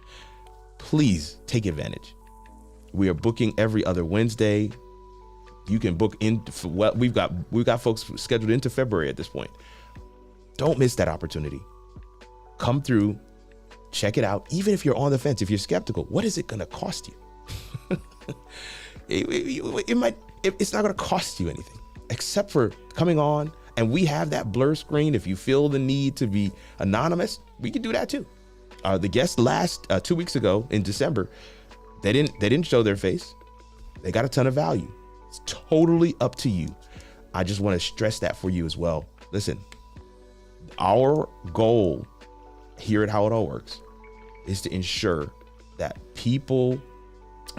please take advantage. We are booking every other Wednesday. You can book in for what we've got folks scheduled into February at this point. Don't miss that opportunity. Come through, check it out. Even if you're on the fence, if you're skeptical, what is it going to cost you? It's not going to cost you anything except for coming on. And we have that blur screen. If you feel the need to be anonymous, we can do that too. The guest 2 weeks ago in December, they didn't show their face. They got a ton of value. It's totally up to you. I just want to stress that for you as well. Listen, our goal here at How It All Works is to ensure that people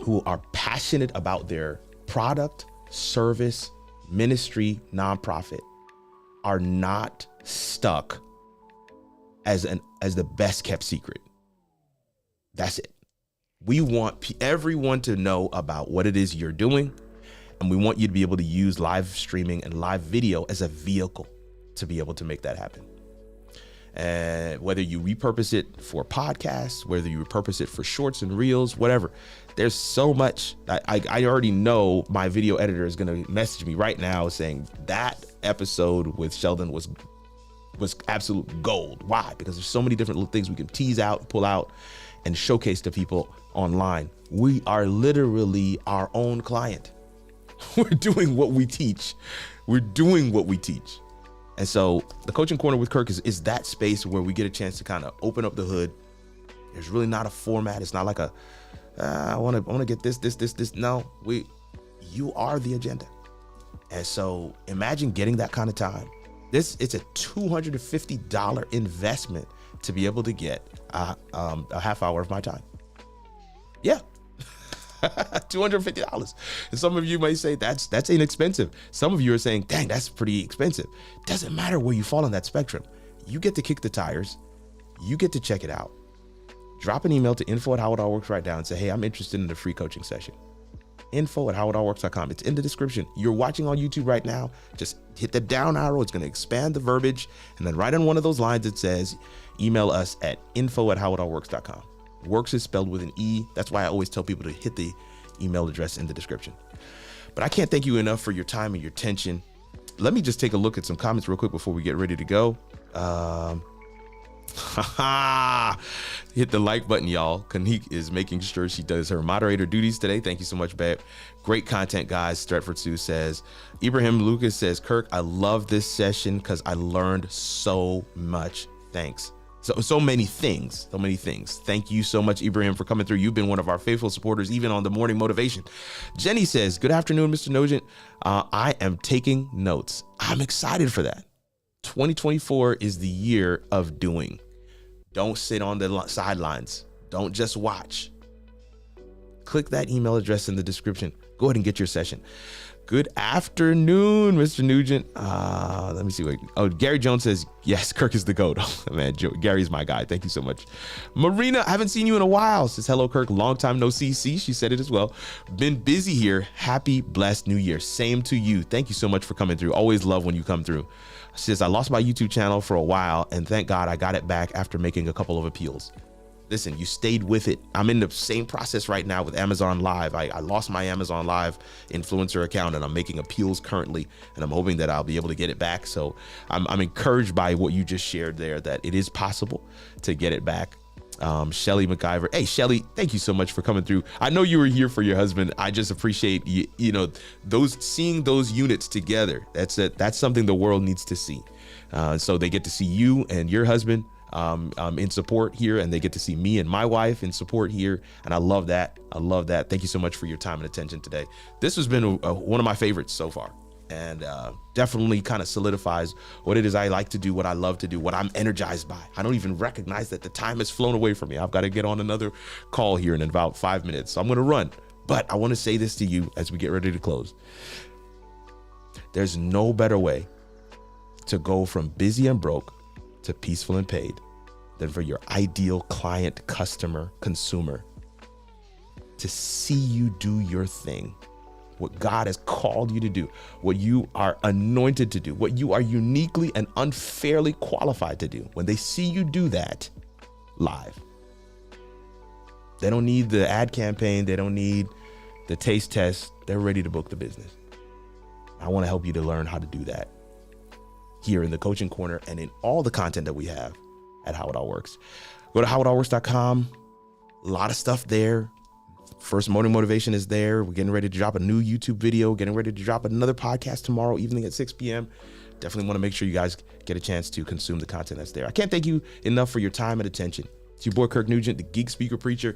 who are passionate about their product, service, ministry, nonprofit are not stuck as the best kept secret. That's it. We want everyone to know about what it is you're doing, and we want you to be able to use live streaming and live video as a vehicle to be able to make that happen. And whether you repurpose it for podcasts, whether you repurpose it for shorts and reels, whatever, there's so much. I already know my video editor is going to message me right now saying that episode with Sheldon was absolute gold. Why? Because there's so many different little things we can tease out, pull out, and showcase to people online. We are literally our own client. We're doing what we teach. We're doing what we teach. And so the Coaching Corner with Kirk is that space where we get a chance to kind of open up the hood. There's really not a format. It's not like I want to get this. No, you are the agenda. And so imagine getting that kind of time. It's a $250 investment to be able to get a half hour of my time. Yeah. $250. And some of you may say that's inexpensive. Some of you are saying, dang, that's pretty expensive. Doesn't matter where you fall on that spectrum. You get to kick the tires. You get to check it out. Drop an email to info@howitallworks right now and say, hey, I'm interested in the free coaching session. info@howitallworks.com. It's in the description. You're watching on YouTube right now. Just hit the down arrow. It's going to expand the verbiage. And then right on one of those lines, it says, email us at info@howitallworks.com. Works is spelled with an E. That's why I always tell people to hit the email address in the description. But I can't thank you enough for your time and your attention. Let me just take a look at some comments real quick before we get ready to go. Hit the like button, y'all. Kanique is making sure she does her moderator duties today. Thank you so much, babe. Great content, guys. Stratford Sue says, Ibrahim Lucas says, Kirk, I love this session because I learned so much. Thanks. So many things. Thank you so much, Ibrahim, for coming through. You've been one of our faithful supporters, even on the morning motivation. Jenny says, good afternoon, Mr. Nogent. I am taking notes. I'm excited for that. 2024 is the year of doing. Don't sit on the sidelines. Don't just watch. Click that email address in the description. Go ahead and get your session. Good afternoon, Mr. Nugent. Let me see. Gary Jones says, yes, Kirk is the GOAT. Oh, man, Gary's my guy. Thank you so much. Marina, I haven't seen you in a while. Says, hello, Kirk. Long time no see. See, she said it as well. Been busy here. Happy, blessed New Year. Same to you. Thank you so much for coming through. Always love when you come through. She says, I lost my YouTube channel for a while, and thank God I got it back after making a couple of appeals. Listen, you stayed with it. I'm in the same process right now with Amazon Live. I lost my Amazon Live influencer account, and I'm making appeals currently, and I'm hoping that I'll be able to get it back. So I'm encouraged by what you just shared there, that it is possible to get it back. Shelly McIver. Hey, Shelly, thank you so much for coming through. I know you were here for your husband. I just appreciate seeing those units together. That's something the world needs to see. So they get to see you and your husband in support here, and they get to see me and my wife in support here, and I love that. Thank you so much for your time and attention today. This has been one of my favorites so far, and definitely kind of solidifies what it is I like to do, what I love to do, what I'm energized by. I don't even recognize that the time has flown away from me. I've got to get on another call here in about 5 minutes, so I'm going to run. But I want to say this to you as we get ready to close. There's no better way to go from busy and broke to peaceful and paid than for your ideal client, customer, consumer to see you do your thing, what God has called you to do, what you are anointed to do, what you are uniquely and unfairly qualified to do. When they see you do that live, they don't need the ad campaign. They don't need the taste test. They're ready to book the business. I want to help you to learn how to do that here in the Coaching Corner and in all the content that we have at How It All Works. Go to howitallworks.com. A lot of stuff there. First Morning Motivation is there. We're getting ready to drop a new YouTube video, getting ready to drop another podcast tomorrow evening at 6 p.m. Definitely want to make sure you guys get a chance to consume the content that's there. I can't thank you enough for your time and attention. It's your boy, Kirk Nugent, the Geek Speaker Preacher.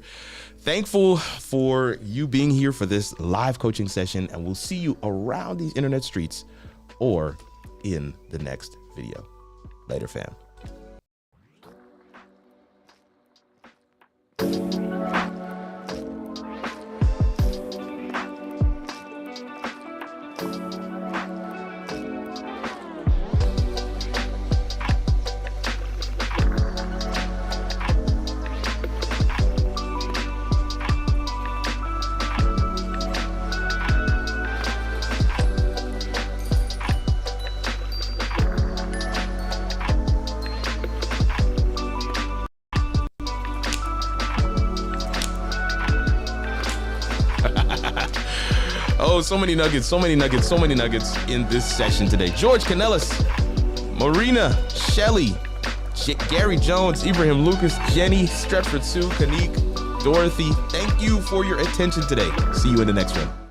Thankful for you being here for this live coaching session, and we'll see you around these internet streets or in the next video. Later, fam. Oh, so many nuggets in this session today. George Canellis, Marina, Shelley, Gary Jones, Ibrahim Lucas, Jenny, Stretford Sue, Kanik, Dorothy. Thank you for your attention today. See you in the next one.